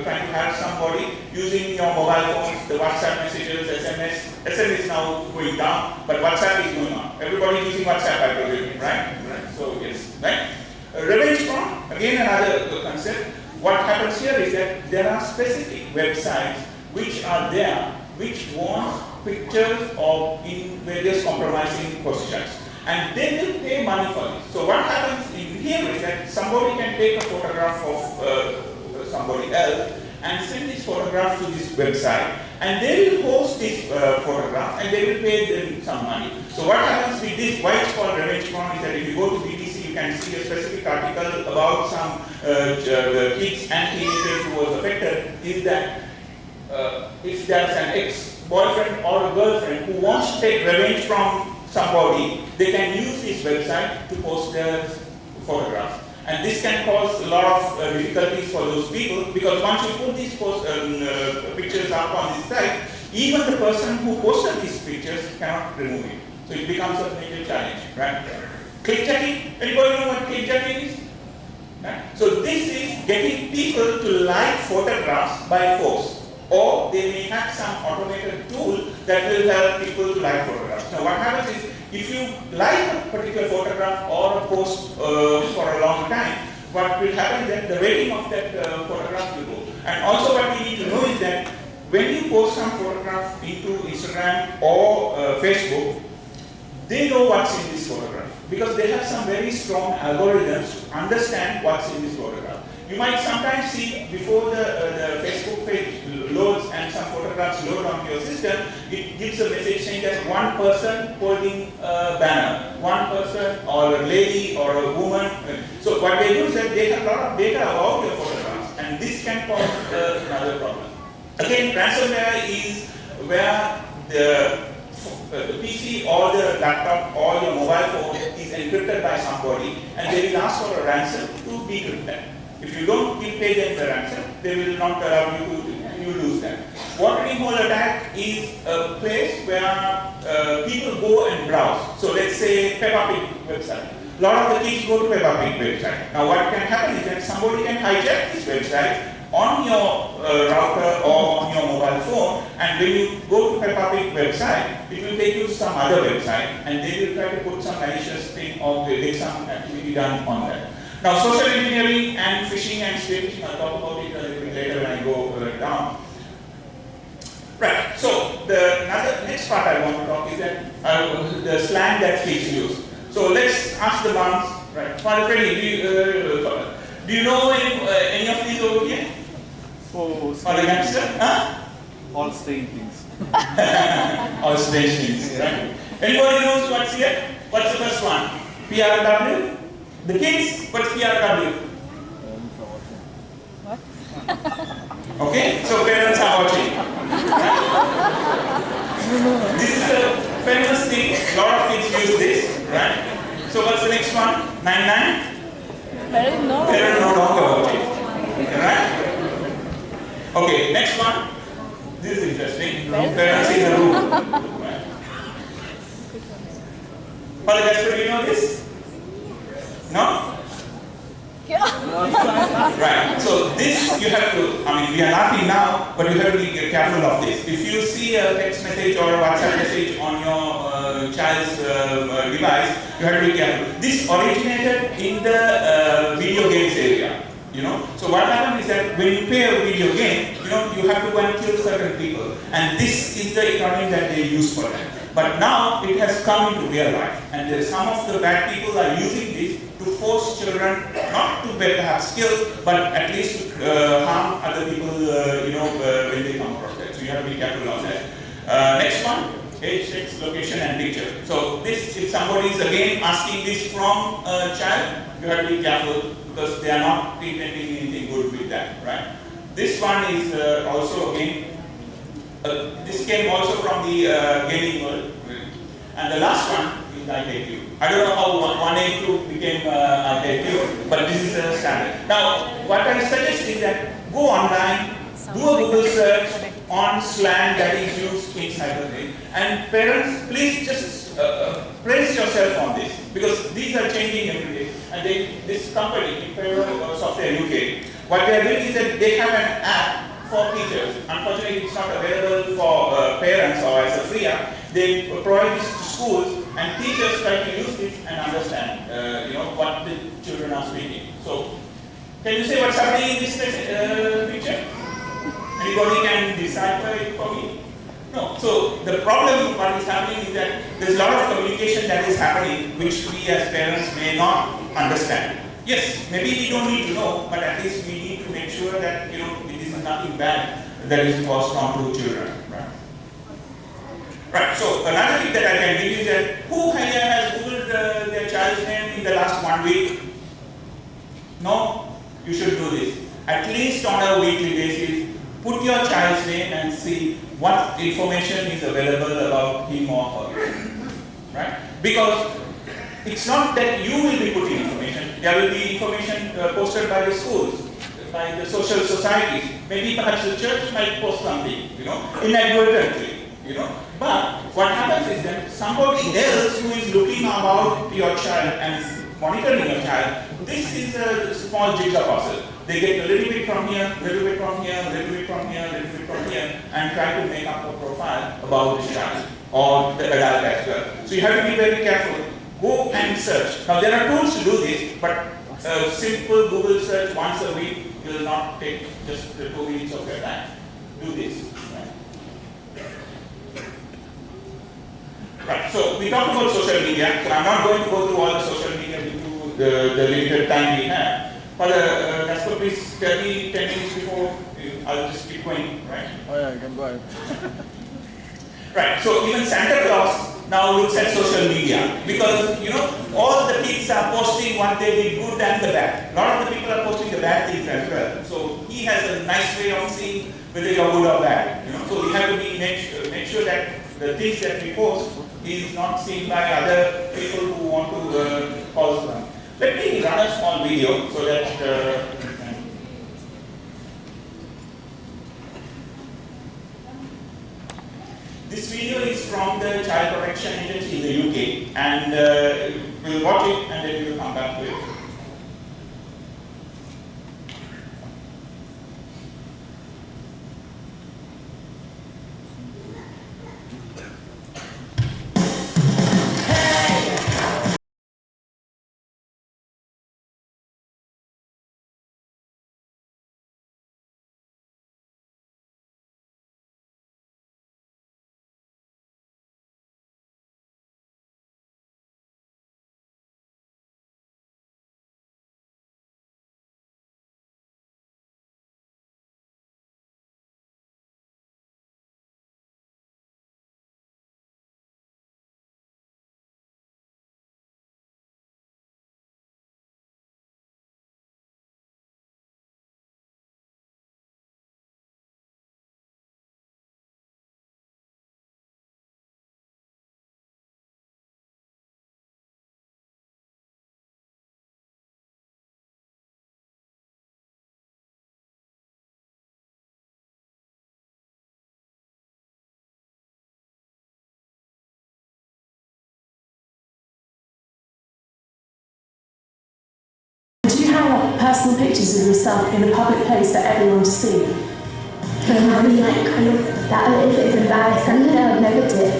trying to have somebody using your mobile phones, the WhatsApp messages, SMS. SMS is now going down, but WhatsApp is going on. Everybody using WhatsApp, I presume, right? So yes, right. Revenge porn, again another concept. What happens here is that there are specific websites which are there, which want pictures of in various compromising positions. And they will pay money for it. So what happens in here is that somebody can take a photograph of somebody else and send this photograph to this website, and they will host this photograph and they will pay them some money. So what happens with this, why it's called revenge porn, is that if you go to BBC, you can see a specific article about some kids and teenagers who was affected, is that if there's an ex-boyfriend or a girlfriend who wants to take revenge from somebody, they can use this website to post their photographs. And this can cause a lot of difficulties for those people, because once you put these pictures up on this site, even the person who posted these pictures cannot remove it. So it becomes a major challenge, right? Clickjacking, anybody know what clickjacking is? Right? So this is getting people to like photographs by force. Or they may have some automated tool that will help people to like photographs. Now what happens is, if you like a particular photograph or a post for a long time, what will happen is that the rating of that photograph will go. And also what we need to know is that when you post some photograph into Instagram or Facebook, they know what's in this photograph because they have some very strong algorithms to understand what's in this photograph. You might sometimes see before the Facebook page loads and some photographs load onto your system, it gives a message saying that one person holding a banner, one person or a lady or a woman. So what they do is that they have a lot of data about your photographs, and this can cause another problem. Again, ransomware is where the PC or the laptop or your mobile phone is encrypted by somebody, and they will ask for a ransom to decrypt that. If you don't pay them the ransom, they will not allow you to lose that. Watering hole attack is a place where people go and browse. So let's say Peppa Pig website. A lot of the kids go to Peppa Pig website. Now what can happen is that somebody can hijack this website on your router or on your mobile phone, and when you go to Peppa Pig website, it will take you to some other website, and they will try to put some malicious thing or get some activity done on that. Now, social engineering and phishing and spear phishing, I'll talk about it a little bit later when I go down. Right, so the next part I want to talk is that the slang that kids use. So let's ask the moms, right? Father Freddy, do you know any of these over here? Oh, Father Youngster? Huh? all strange things. All strange things, right? Anybody knows what's here? What's the first one? PRW? The kids, what's PRW? What? Okay, so parents are watching. This is a famous thing. A lot of kids use this, right? So what's the next one? 99? Parents know. Parents no longer watch it, right? Okay, next one. This is interesting. Parents in the room. Right. Father Jasper, do you know this? No? Right. So this you have to, I mean, we are laughing now, but you have to be careful of this. If you see a text message or a WhatsApp message on your child's device, you have to be careful. This originated in the video games area. You know, so what happens is that when you play a video game, you know, you have to go and kill certain people, and this is the economy that they use for that. But now it has come into real life, and some of the bad people are using this to force children not to have skills, but at least to harm other people, you know, when they come across that. So you have to be careful of that. Next one, age, sex, location, and picture. So this, if somebody is again asking this from a child, you have to be careful because they are not pretending anything good with that, right? This one is also again, this came also from the gaming world. And the last one is I Hate You. I don't know how 182 became I Hate You, but this is a standard. Now, what I suggest is that go online, do a Google search on slang that is used in Cyberthreats, and parents, please just brace yourself on this, because these are changing every day. And this company, Imperial Software UK, what they are doing is that they have an app for teachers. Unfortunately, it's not available for parents or as a free app. They provide this to schools, and teachers try to use this and understand, you know, what the children are speaking. So, can you say what's happening in this picture? Anybody can decipher it for me? No. So the problem what is happening is that there's a lot of communication that is happening which we as parents may not understand. Yes, maybe we don't need to know, but at least we need to make sure that, you know, this is nothing bad that is caused on to children. Right? Right. So another thing that I can give you is that who here has Googled their child's name in the last 1 week? No? You should do this. At least on a weekly basis, put your child's name and see what information is available about him or her. Right? Because it's not that you will be putting information. There will be information posted by the schools, by the social societies. Maybe perhaps the church might post something, you know, inadvertently, you know. But what happens is that somebody else who is looking about your child and monitoring your child, this is a small jigsaw puzzle. They get a little bit from here, a little bit from here, a little bit from here, a little bit from here, and try to make up a profile about this child or the adult as well. So you have to be very careful. Go and search. Now there are tools to do this, but a simple Google search once a week will not take just 2 minutes of your time. Do this. Right? Right, so we talked about social media, so I'm not going to go through all the social media due to the limited time we have. But Casper, please tell me 10 minutes before, I'll just keep going, right? Oh yeah, you can go ahead. Right, so even Santa Claus now looks at social media because, you know, all the kids are posting what they did good and the bad. A lot of the people are posting the bad things as well. So he has a nice way of seeing whether you're good or bad. You know, so we have to make sure that the things that we post is not seen by other people who want to cause them. Let me run a small video so that this video is from the Child Protection Agency in the UK, and we'll watch it and then we'll come back to it. Do you hang up personal pictures of yourself in a public place for everyone to see? I mean, like, kind of, that if it's embarrassing, then I would never do it.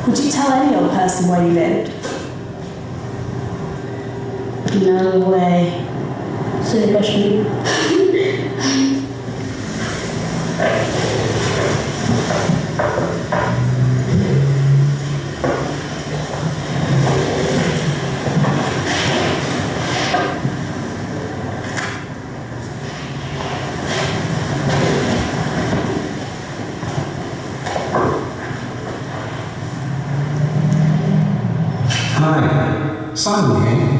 Would you tell any old person where you lived? No way. Silly question. Hi, Simon here.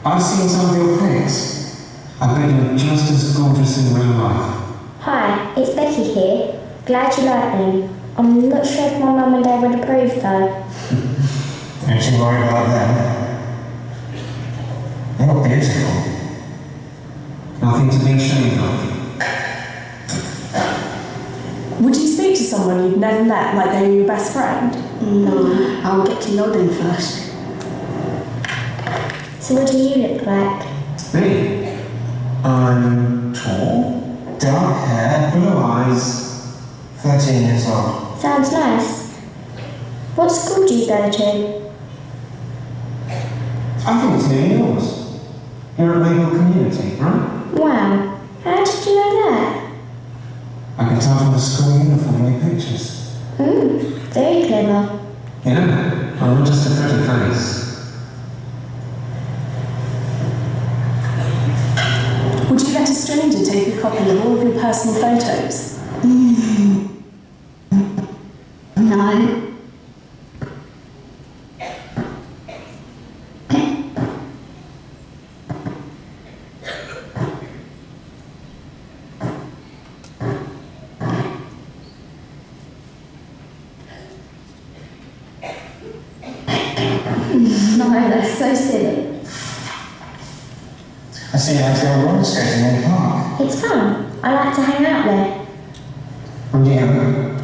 I've seen some of your pics. I bet you're just as gorgeous in real life. Hi, it's Becky here. Glad you like them. I'm not sure if my mum and dad would approve though. Don't you worry about them. You're beautiful. Nothing to be ashamed of. Would you speak to someone you've never met like they were your best friend? No, I'll get to know them first. So what do you look like? Me? I'm tall, dark hair, blue eyes, 13 years old. Sounds nice. What school do you go to? I think it's near yours. You're at Maple Community, right? Wow, how did you know that? I can tell from the school uniform and your pictures. Very clever. Yeah, I'm not just a pretty face. Would you let a stranger take a copy of all of your personal photos? No. No, that's so silly. I see you like to go roller skating in the park. It's fun. I like to hang out there. When do you go?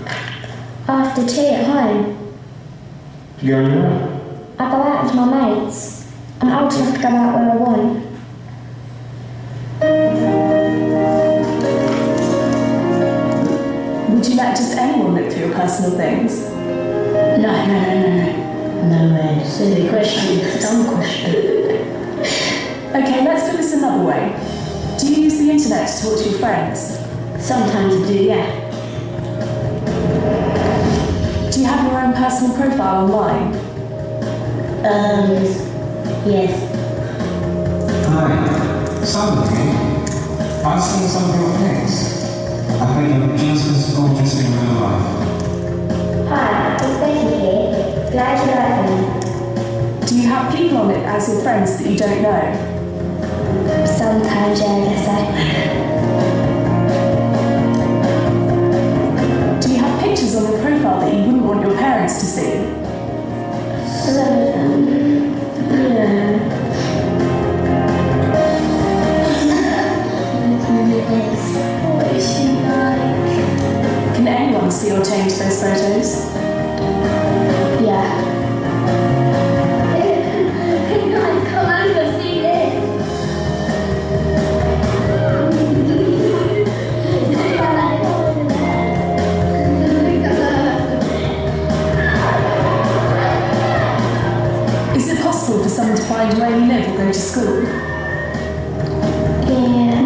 After tea at home. Do you go on your own? I go out with my mates. I'm old enough to go out where I want. Would you let just anyone look through your personal things? No. No, silly question, dumb question. Okay, let's put this another way. Do you use the internet to talk to your friends? Sometimes I do, yeah. Do you have your own personal profile online? Yes. Hi, Simon here. I've seen some of your pics. I bet you're just as gorgeous in real life. Hi, it's Becky here. Glad you like me. Do you have people on it as your friends that you don't know? Sometimes, yeah, I guess so. Do you have pictures on your profile that you wouldn't want your parents to see? Yeah. What is she like? Can anyone see or change those photos? Yeah. I come over, see this. Is it possible for someone to find where you live or go to school? Yeah,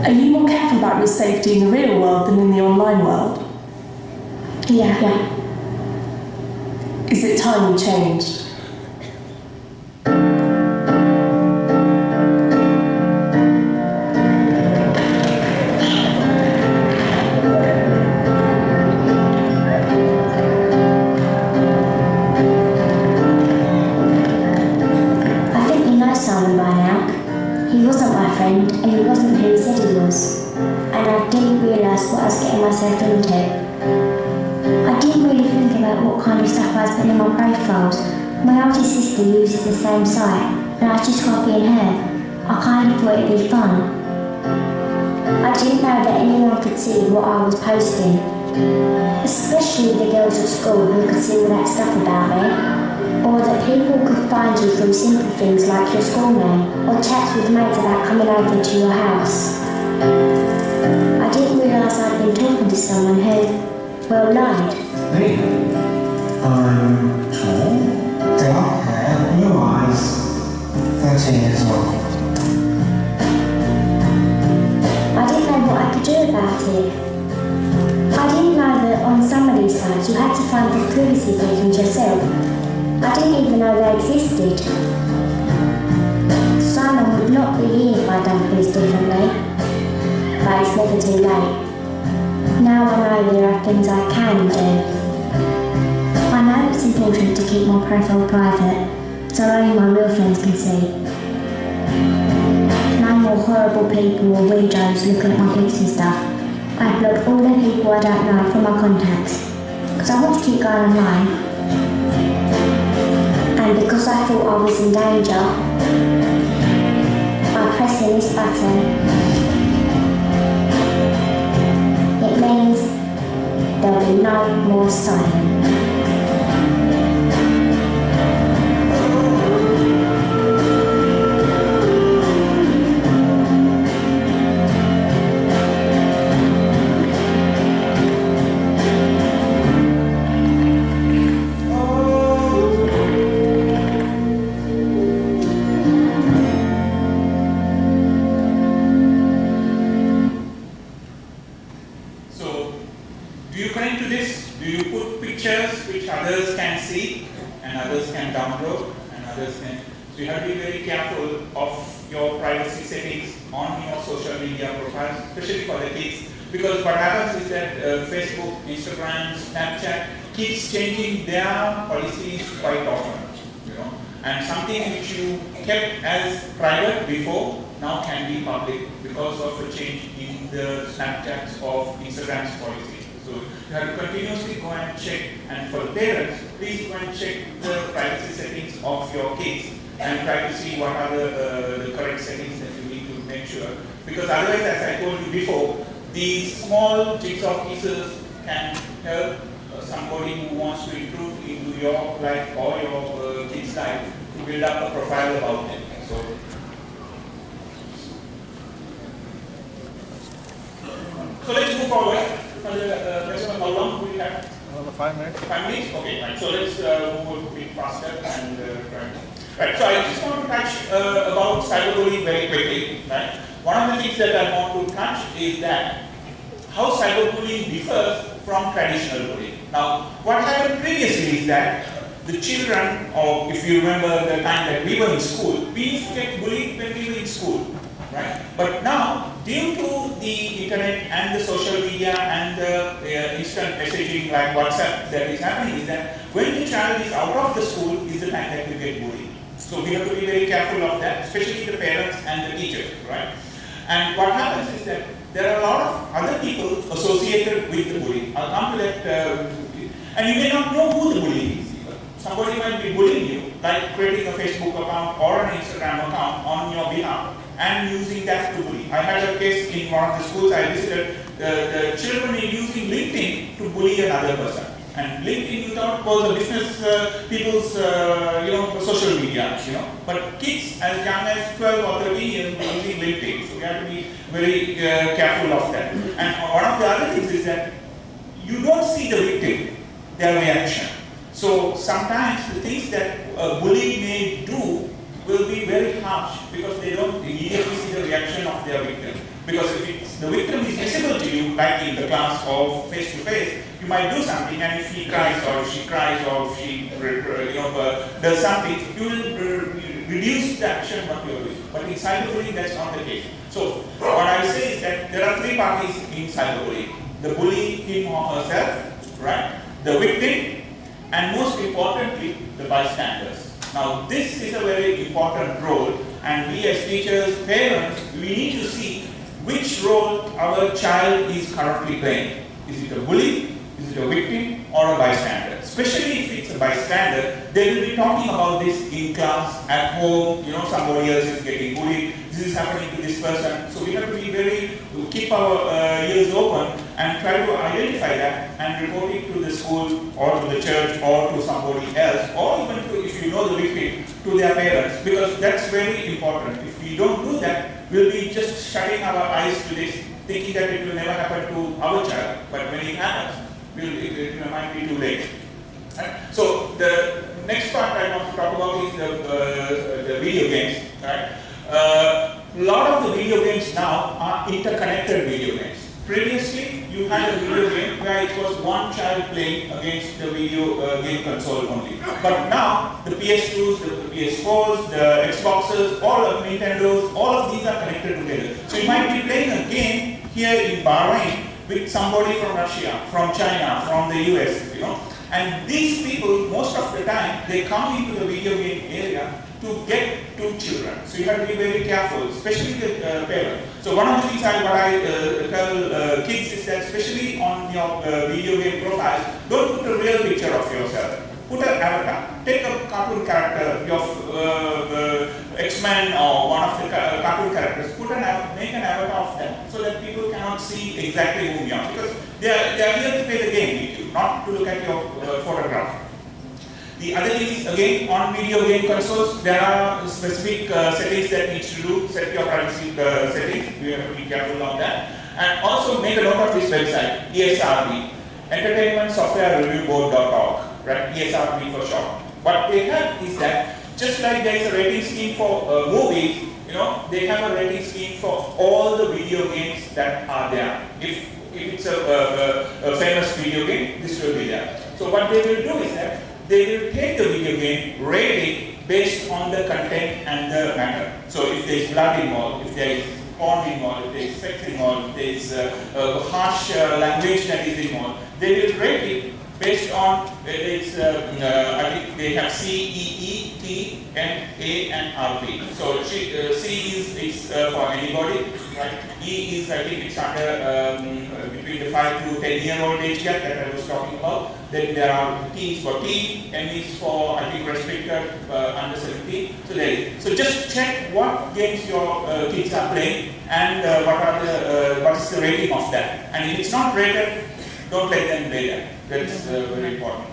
Are you more careful about your safety in the real world than in the online world? yeah. Is it time you changed? I think you know Simon by now. He wasn't my friend, and he wasn't who he said he was. And I didn't realise what I was getting myself into. I didn't really think about what kind of stuff I was putting in my profiles. My oldest sister uses the same site, and I was just copying her. I kind of thought it'd be fun. I didn't know that anyone could see what I was posting, especially the girls at school who could see all that stuff about me, or that people could find you through simple things like your school name, or chats with mates about coming over to your house. I didn't realise I'd been talking to someone who, well, lied. Me? I'm tall, dark hair, blue eyes, 13 years old. I didn't know what I could do about it. I didn't know that on some of these sites you had to find the privacy settings yourself. I didn't even know they existed. Simon would not be here if I'd done things differently. But it's never too late. Now I know there are things I can do. I know it's important to keep my profile private, so only my real friends can see. No more horrible people or weirdos looking at my pics and stuff. I blocked all the people I don't know from my contacts, because I want to keep going online. And because I thought I was in danger, by pressing this button, it means there'll be no more Simon. So, do you connect to this? Do you put pictures which others can see and others can download and others can? So you have to be very careful of your privacy settings on your social media profiles, especially for the kids. Because what happens is that Facebook, Instagram, Snapchat keeps changing their policies quite often, you know. And something which you kept as private before now can be public because of a change in the Snapchats of Instagram's policy. So you have to continuously go and check, and for the parents, please go and check the privacy settings of your kids and try to see what are the correct settings that you need to make sure, because otherwise, as I told you before, these small jigsaw pieces can help somebody who wants to improve into your life or your kid's life to build up a profile about them. So let's move forward. How long do we have? Another 5 minutes. 5 minutes? Okay, fine. So let's move a bit faster and try. Right, so I just want to touch about cyberbullying very quickly. Right? One of the things that I want to touch is that how cyberbullying differs from traditional bullying. Now, what happened previously is that the children, or if you remember the time that we were in school, we used to get bullied when we were in school. Right? But now, due to the internet and the social media and the instant messaging like WhatsApp that is happening, is that when the child is out of the school is the time that you get bullied. So we have to be very careful of that, especially the parents and the teachers, right? And what happens is that there are a lot of other people associated with the bullying. I'll come to that, and you may not know who the bully is. Somebody might be bullying you, like creating a Facebook account or an Instagram account on your behalf and using that to bully. I had a case in one of the schools I visited, the children are using LinkedIn to bully another person. And LinkedIn, you thought, was a business people's social media, But kids as young as 12 or 13 years are using LinkedIn, so we have to be very careful of that. And one of the other things is that you don't see the victim, their reaction. So sometimes the things that a bully may do will be very harsh because they don't immediately see the reaction of their victim. Because if the victim is visible to you, like in the class or face to face, you might do something, and if he cries or if she cries or if she does something, you will reduce the action what you are doing. But in cyberbullying, that's not the case. So what I say is that there are 3 parties in cyberbullying: the bully, him or herself, right? The victim, and most importantly, the bystanders. Now, this is a very important role, and we as teachers, parents, we need to see which role our child is currently playing. Is it a bully? Is it a victim or a bystander? Especially if it's a bystander, they will be talking about this in class, at home, somebody else is getting bullied, this is happening to this person. So we have to be keep our ears open and try to identify that and report it to the school or to the church or to somebody else, or even to, if you know the victim, to their parents, because that's very important. If we don't do that, we'll be just shutting our eyes to this, thinking that it will never happen to our child. But when it happens, it might be too late. Right? So the next part I want to talk about is the video games. Right? A lot of the video games now are interconnected video games. Previously, you had a video game where it was one child playing against the video game console only. But now, the PS2s, the PS4s, the Xboxes, all of Nintendos, all of these are connected together. So you might be playing a game here in Bahrain with somebody from Russia, from China, from the US, And these people, most of the time, they come into the video game area to get to children. So you have to be very careful, especially the parents. So one of the things what I tell kids is that, especially on your video game profiles, don't put a real picture of yourself. Put an avatar. Take a cartoon character, your X-Men or one of the cartoon characters. Make an avatar of them so that people cannot see exactly who you are. Because they are here to play the game with you, not to look at your photograph. The other thing is, again, on video game consoles, there are specific settings that needs to do, set your privacy settings. We have to be careful of that. And also make a note of this website, ESRB, entertainmentsoftwarereviewboard.org, right? ESRB for short. What they have is that, just like there is a rating scheme for movies, they have a rating scheme for all the video games that are there. If it's a famous video game, this will be there. So what they will do is that they will take the video game, rate it based on the content and the matter. So if there is blood involved, if there is porn involved, if there is sex involved, if there is harsh language that is involved, they will rate it based on its, I think they have C, E, E, T, M, A, and RP. So C is for anybody, right? E is, I think it's under between the 5 to 10 year old age gap that I was talking about. Then there are T is for teen, M is for, I think, restricted under 17. So just check what games your kids are playing and what is the rating of that. And if it's not rated, don't let them play that. That's very important.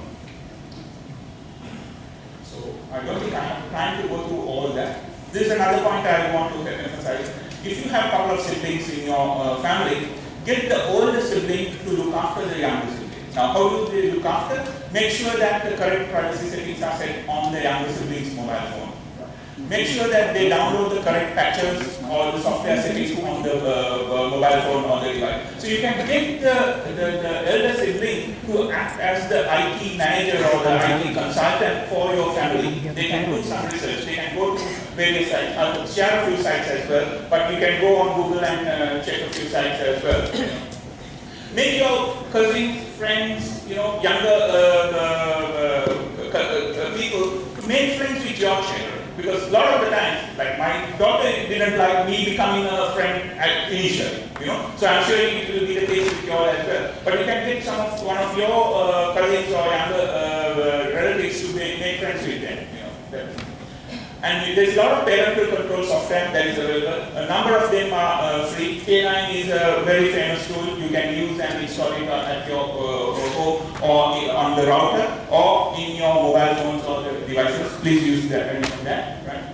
So I don't think I have time to go through all that. This is another point I want to emphasize. If you have a couple of siblings in your family, get the older sibling to look after the younger sibling. Now, how do they look after? Make sure that the correct privacy settings are set on the younger sibling's mobile phone. Make sure that they download the correct patches or the software settings on the mobile phone or the device. So you can get the elder sibling to act as the IT manager or the IT consultant for your family. They can do some research. They can go to various sites. I'll share a few sites as well, but you can go on Google and check a few sites as well. Make your cousins, friends, younger people to make friends with your children. Because a lot of the times, like my daughter didn't like me becoming a friend initially, So I'm sure it will be the case with you all as well. But you can get one of your cousins or younger relatives to make friends with them, And there's a lot of parental control software that is available. A number of them are free. K9 is a very famous tool you can use and install it at your home or on the router or in your mobile phones or the devices. Please use that. Right?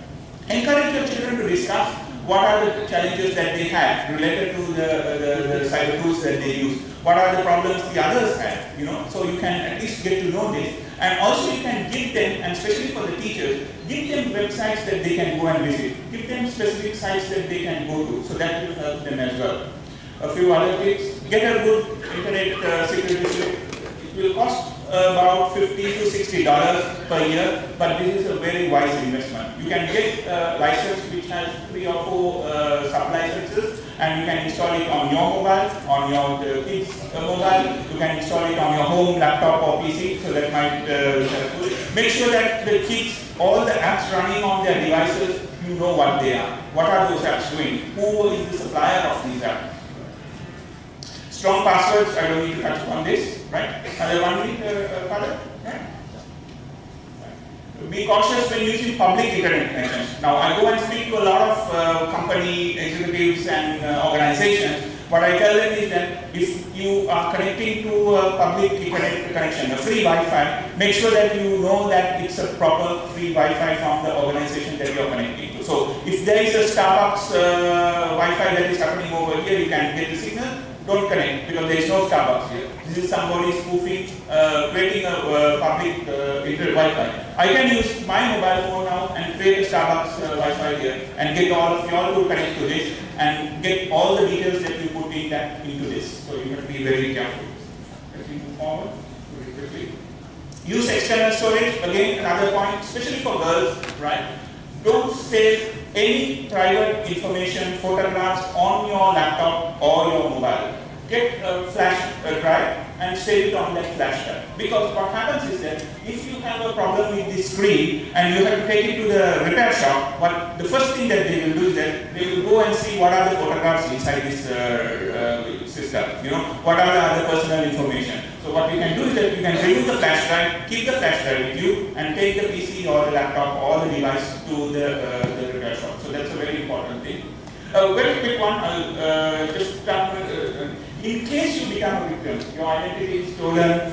Encourage your children to discuss what are the challenges that they have related to the cyber tools that they use. What are the problems the others have, So you can at least get to know this. And also you can give them, and especially for the teachers, give them websites that they can go and visit. Give them specific sites that they can go to. So that will help them as well. A few other tips. Get a good internet security slip. It will cost about $50 to $60 per year, but this is a very wise investment. You can get a license which has 3 or 4 sub-licenses, and you can install it on your mobile, on your kids' mobile. You can install it on your home laptop or PC, so that might help. Make sure that the kids, all the apps running on their devices, you know what they are. What are those apps doing? Who is the supplier of these apps? Strong passwords, I don't need to touch upon this, right? Another one, Father? Right? Be cautious when using public internet connections. Now, I go and speak to a lot of company executives and organizations. What I tell them is that if you are connecting to a public internet connection, a free Wi-Fi, make sure that you know that it's a proper free Wi-Fi from the organization that you are connecting to. So, if there is a Starbucks Wi-Fi that is happening over here, you can get the signal. Don't connect because there is no Starbucks here. This is somebody spoofing, creating a public Wi-Fi. I can use my mobile phone now and create a Starbucks Wi-Fi here and get all of you all to connect to this and get all the details that you put in that into this. So you have to be very careful. Let me move forward very quickly. Use external storage. Again, another point, especially for girls, right? Don't save any private information, photographs on your laptop or your mobile. Get a flash drive and save it on that flash drive. Because what happens is that if you have a problem with the screen and you have to take it to the repair shop, the first thing that they will do is that they will go and see what are the photographs inside this system. What are the other personal information. So what you can do is that you can remove the flash drive, keep the flash drive with you, and take the PC or the laptop or the device to the repair shop. So that's a very important thing. A very quick one, I'll just start with, in case you become a victim, your identity is stolen,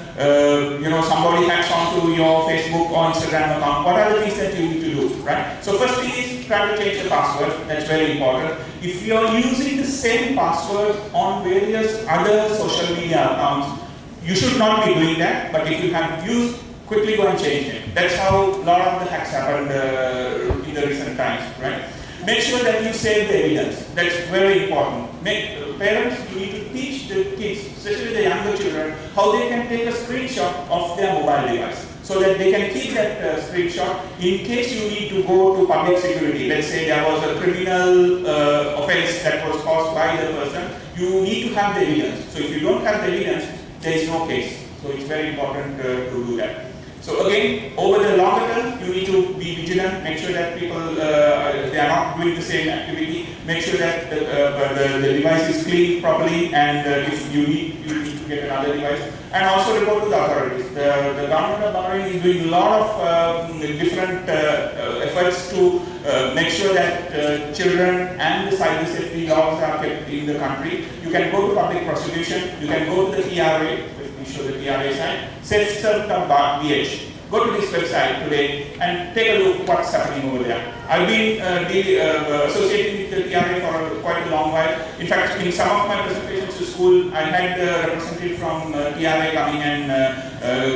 somebody hacks onto your Facebook or Instagram account, what are the things that you need to do, right? So first thing is try to change the password, that's very important. If you are using the same password on various other social media accounts, you should not be doing that, but if you have used, quickly go and change it. That's how a lot of the hacks happened in the recent times, right? Make sure that you save the evidence. That's very important. Parents, you need to teach the kids, especially the younger children, how they can take a screenshot of their mobile device so that they can keep that screenshot in case you need to go to public security. Let's say there was a criminal offense that was caused by the person. You need to have the evidence. So if you don't have the evidence, there is no case. So it's very important to do that. So again, over the longer term, you need to be vigilant, make sure that people, they are not doing the same activity, make sure that the device is cleaned properly, and if you need to get another device, and also report to the authorities. The government of Bahrain is doing a lot of different efforts to make sure that children and the cyber safety laws are kept in the country. You can go to public prosecution, you can go to the TRA, let me show the TRA sign, safeserve.bh. Go to this website today and take a look what's happening over there. I've been associating with the TRA for quite a long while. In fact, in some of my presentations to school, I had a representative from TRA coming and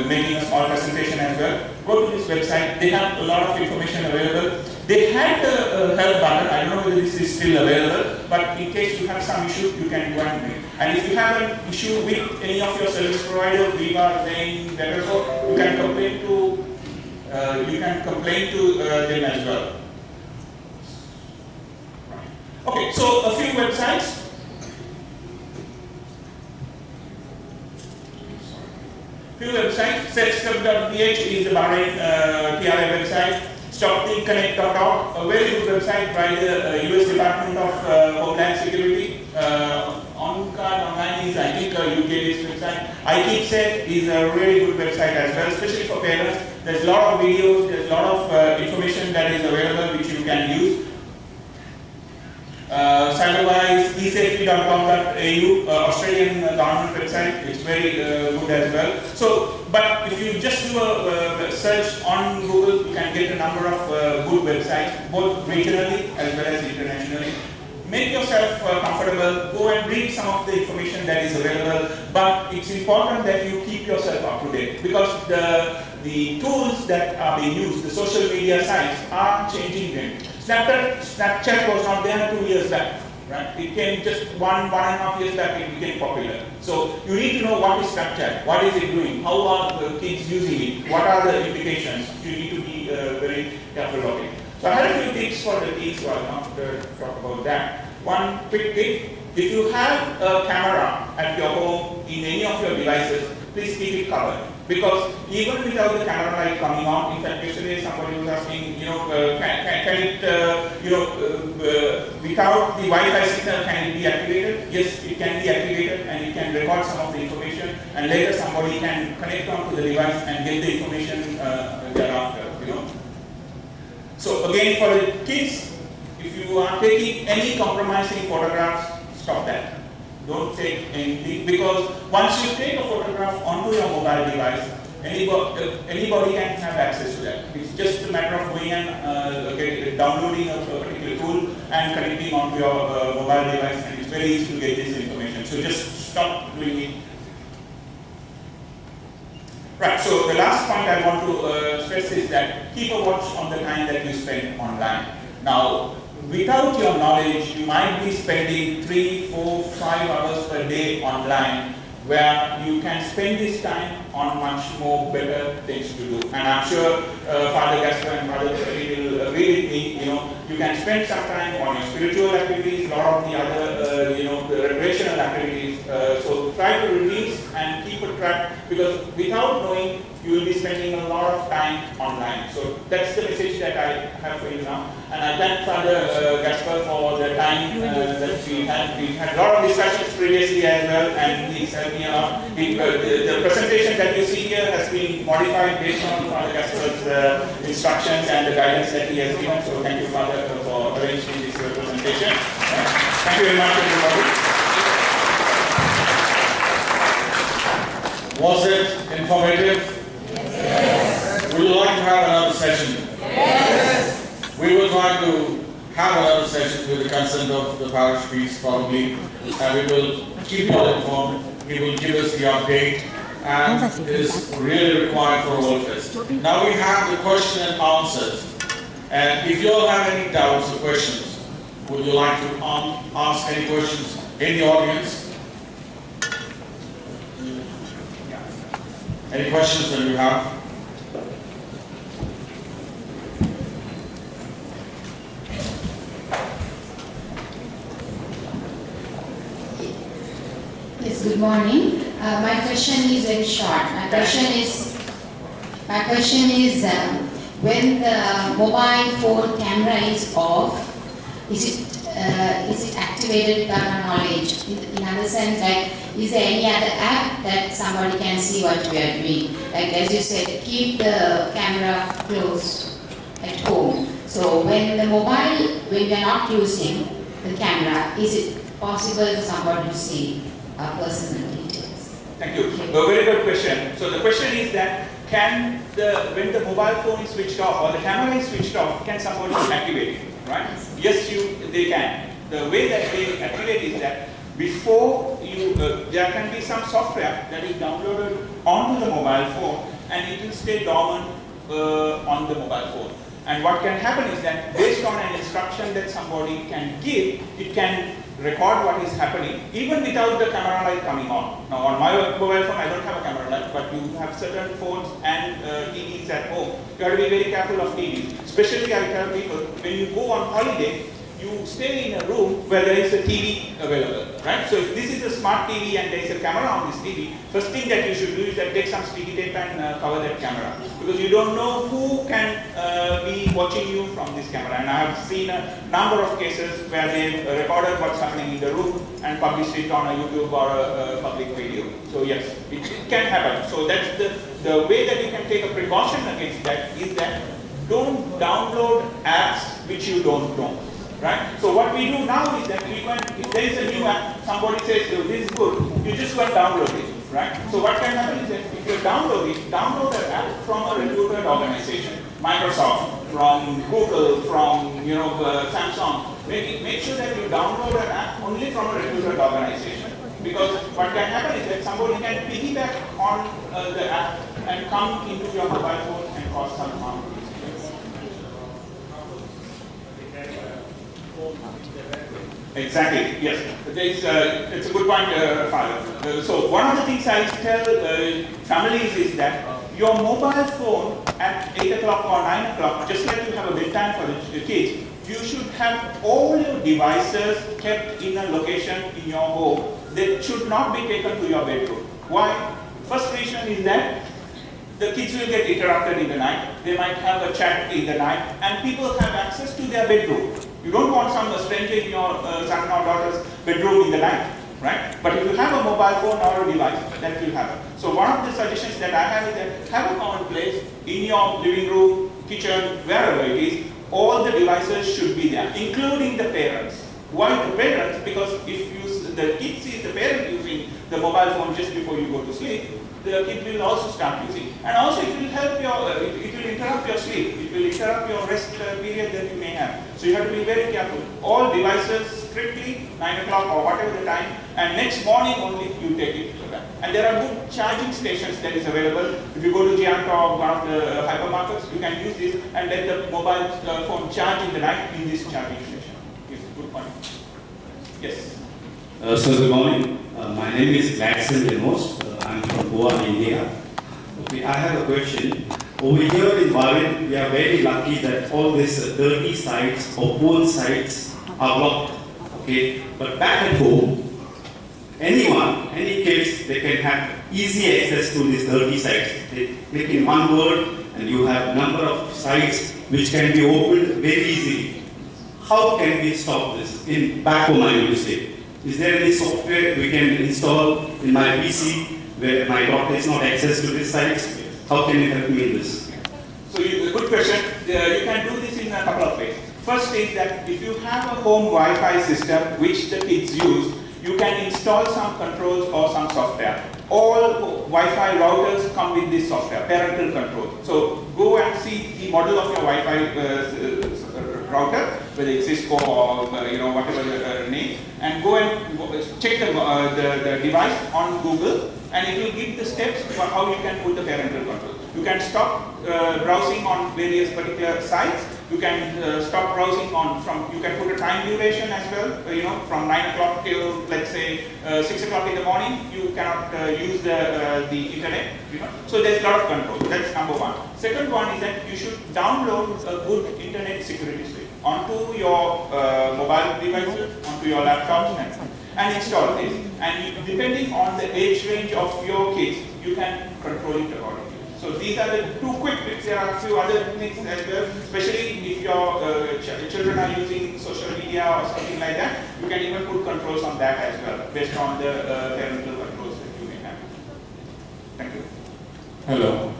making a small presentation as well. Go to this website. They have a lot of information available. They had a help button. I don't know whether this is still available, but in case you have some issue, you can go and make. And if you have an issue with any of your service providers, Viva, Zain, whatever, you can complain to them as well. Okay, so a few websites. Safeserve.bh is the Bahrain TRA website. StopTheConnect.org, a very good website by the US Department of Homeland Security. OnCard Online is, I think, a UK-based website. iKeepSafe is a really good website as well, especially for parents. There's a lot of videos, there's a lot of information that is available which you can use. Cyberwise, esafety.com.au, Australian government website, it's very good as well. So, but if you just do a search on Google, you can get a number of good websites, both regionally as well as internationally. Make yourself comfortable, go and read some of the information that is available, but it's important that you keep yourself up to date because the tools that are being used, the social media sites, are changing them. Snapchat was not there 2 years back, right? It came just one and a half years back, it became popular. So you need to know what is Snapchat, what is it doing, how are the kids using it, what are the implications. You need to be very careful about it. So I had a few tips for the kids, so I'll not talk about that. One quick tip, if you have a camera at your home in any of your devices, please keep it covered. Because even without the camera light coming on, in fact yesterday somebody was asking, can it, without the Wi-Fi signal, can it be activated? Yes, it can be activated and it can record some of the information and later somebody can connect onto the device and get the information thereafter, So again, for the kids, if you are taking any compromising photographs, stop that. Don't take anything, because once you take a photograph onto your mobile device, anybody can have access to that. It's just a matter of going and downloading a particular tool and connecting onto your mobile device, and it's very easy to get this information. So just stop doing it. Right, so the last point I want to stress is that keep a watch on the time that you spend online. Now, without your knowledge, you might be spending 3, 4, 5 hours per day online, where you can spend this time on much more better things to do. And I'm sure Father Gaspar and Father Ravi will agree with me, you can spend some time on your spiritual activities, a lot of the other, the recreational activities. So try to release and keep a track, because without knowing, you will be spending a lot of time online. So that's the message that I have for you now. And I thank Father Gaspar for the time that we had. We had a lot of discussions previously as well, and he's helped me a lot. The presentation that you see here has been modified based on Father Gaspar's instructions and the guidance that he has given. So thank you, Father, for arranging this presentation. Thank you very much, everybody. Was it informative? Yes. Would you like to have another session? Yes. We will try to have another session with the consent of the parish priest probably, and we will keep you informed. He will give us the update, and it is really required for all of us. Now we have the question and answers, and if you all have any doubts or questions, would you like to ask any questions in the audience? Any questions that you have? Yes, good morning. My question is very short. My question is when the mobile phone camera is off, is it activated by knowledge? In other sense, like, is there any other app that somebody can see what we are doing? Like as you said, keep the camera closed at home. So when we are not using the camera, is it possible for somebody to see our personal details? Thank you. A very good question. So the question is that when the mobile phone is switched off or the camera is switched off, can somebody activate it? Right? Yes, they can. The way that they activate is that before there can be some software that is downloaded onto the mobile phone and it will stay dormant on the mobile phone. And what can happen is that based on an instruction that somebody can give, it can record what is happening even without the camera light coming on. Now on my mobile phone I don't have a camera light, but you have certain phones and TVs at home. You have to be very careful of TVs. Especially I tell people, when you go on holiday, you stay in a room where there is a TV available, right? So if this is a smart TV and there is a camera on this TV, first thing that you should do is that take some sticky tape and cover that camera, because you don't know who can be watching you from this camera. And I have seen a number of cases where they recorded what's happening in the room and published it on a YouTube or a public video. So yes, it can happen. So that's the way that you can take a precaution against that is that don't download apps which you don't know. Right? So what we do now is that if there is a new app, somebody says, oh, this is good, you just go and download it. Right? So what can happen is that if you download an app from a reputed organization, Microsoft, from Google, from Samsung, make sure that you download an app only from a reputed organization. Because what can happen is that somebody can piggyback on the app and come into your mobile phone and cause some harm. Exactly, yes. It's a good point, Father. So one of the things I tell families is that your mobile phone at 8 o'clock or 9 o'clock, just like you have a bedtime for the kids, you should have all your devices kept in a location in your home that should not be taken to your bedroom. Why? First reason is that the kids will get interrupted in the night, they might have a chat in the night, and people have access to their bedroom. You don't want some stranger in your son or daughter's bedroom in the night, right? But if you have a mobile phone or a device, that will happen. So one of the suggestions that I have is that have a common place in your living room, kitchen, wherever it is. All the devices should be there, including the parents. Why the parents? Because if the kid sees the parent using the mobile phone just before you go to sleep, the kid will also start using. And also it will help it will interrupt your sleep. It will interrupt your rest period that you may have. So you have to be very careful. All devices strictly 9 o'clock or whatever the time, and next morning only you take it. And there are good charging stations that is available. If you go to Giant or one of the hypermarkets, you can use this and let the mobile phone charge in the night in this charging station. Yes, good point. Yes. So good morning. My name is Gladson Demos. I'm from Goa, India. Okay, I have a question. Over here in Bhavin, we are very lucky that all these dirty sites or porn sites are blocked. Okay, but back at home, anyone, any kids, they can have easy access to these dirty sites. They click in one word and you have number of sites which can be opened very easily. How can we stop this? In back home, I would say. Is there any software we can install in my PC where my daughter is not access to these sites? How can you help me in this? So a good question. You can do this in a couple of ways. First is that if you have a home Wi-Fi system which the kids use, you can install some controls or some software. All Wi-Fi routers come with this software, parental control. So go and see the model of your Wi-Fi router, whether it's Cisco or whatever name, and go and check the device on Google, and it will give the steps for how you can put the parental control. You can stop browsing on various particular sites. You can stop browsing you can put a time duration as well, from 9 o'clock till, let's say, 6 o'clock in the morning, you cannot use the internet, So there's a lot of control. That's number one. Second one is that you should download a good internet security suite onto your mobile devices, onto your laptops, and install this. And depending on the age range of your kids, you can control it accordingly. So these are the two quick tips. There are a few other things as well, especially if your children are using social media or something like that. You can even put controls on that as well, based on the parental controls that you may have. Thank you. Hello.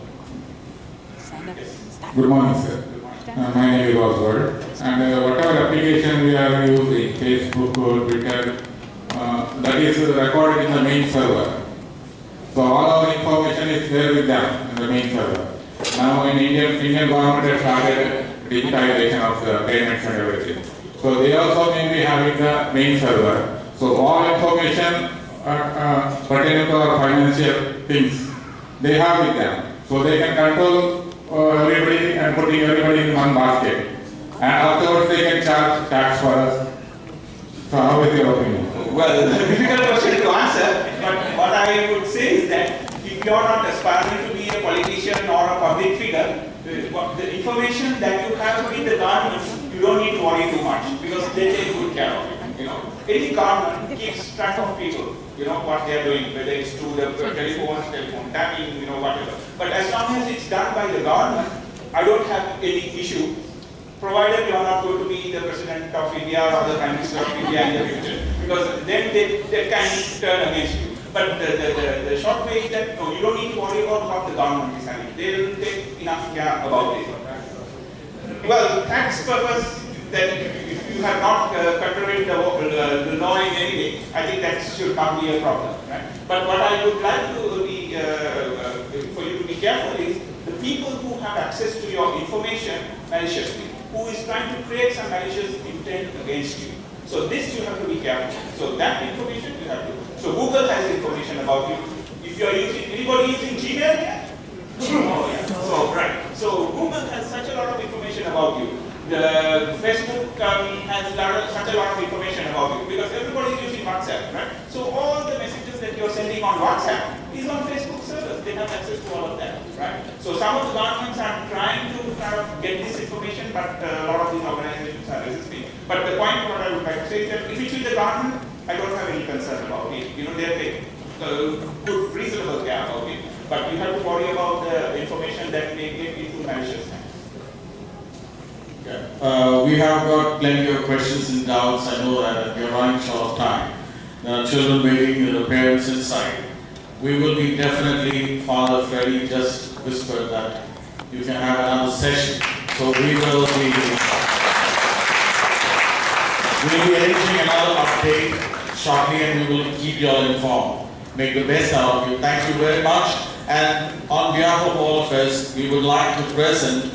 Yes. Good morning, sir. Good morning. My name is Oswald. And whatever application we are using, Facebook or Twitter, that is recorded in the main server. So all our information is there with them in the main server. Now in Indian government has started digitization of the payments and everything. So they also may be having the main server. So all information pertaining to our financial things, they have with them. So they can control everybody and putting everybody in one basket. And afterwards they can charge tax for us. So how is your opinion? Well, difficult question to answer, but what I would say is that if you are not aspiring to be a politician or a public figure, the information that you have with the government, you don't need to worry too much because they take good care of it. Any government keeps track of people, what they are doing, whether it's through the telephone tapping, whatever. But as long as it's done by the government, I don't have any issue, provided you are not going to be the President of India or the Prime Minister of India in the future, because then they can turn against you. But the short way is that no, you don't need to worry about what the government is having. They will take enough care about it. Well, tax purpose, that if you have not contravened the law in any way, I think that should not be a problem. Right? But what I would like to be, for you to be careful is the people who have access to your information maliciously, who is trying to create some malicious intent against you. So this you have to be careful. So that information you have to. So Google has information about you. If you are using, anybody using Gmail here? Oh yeah. So right. So Google has such a lot of information about you. The Facebook has such a lot of information about you because everybody is using WhatsApp, right? So all the messages that you're sending on WhatsApp is on Facebook servers. They have access to all of that, right? So some of the governments are trying to kind of get this information, but a lot of these organizations are resisting. But the point what I would like to say is that if it's with the government, I don't have any concern about it. They're taking good, reasonable care about it. But you have to worry about the information that may get into malicious hands. We have got plenty of questions and doubts. I know that we are running short of time. There are children waiting, there are parents inside. We will be definitely, Father Freddy just whispered that you can have another session. So we will be arranging another update shortly and we will keep you all informed. Make the best out of you. Thank you very much. And on behalf of all of us, we would like to present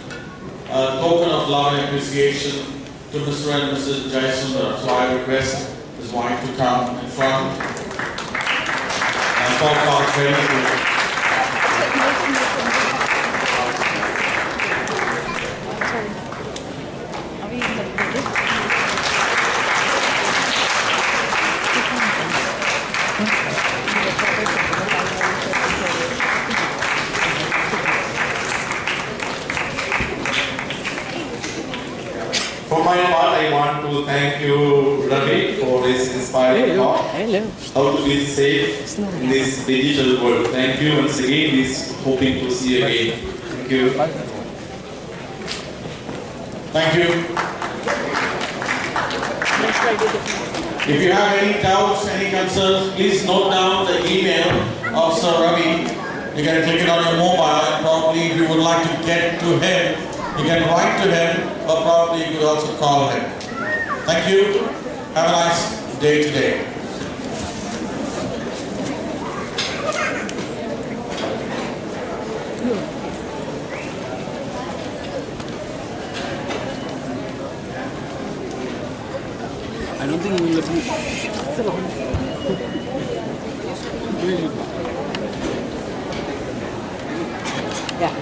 a token of love and appreciation to Mr. and Mrs. Jayasundera. So I request his wife to come in front and call Father Freddy. For my part, I want to thank you, Ravi, for this inspiring talk. How to be safe in this digital world. Thank you once again. This hoping to see you again. Thank you. Thank you. If you have any doubts, any concerns, please note down the email of Sir Ravi. You can click it on your mobile and probably if you would like to get to him, you can write to him or probably you could also call him. Thank you. Have a nice day today. I don't think we will let me. Yeah.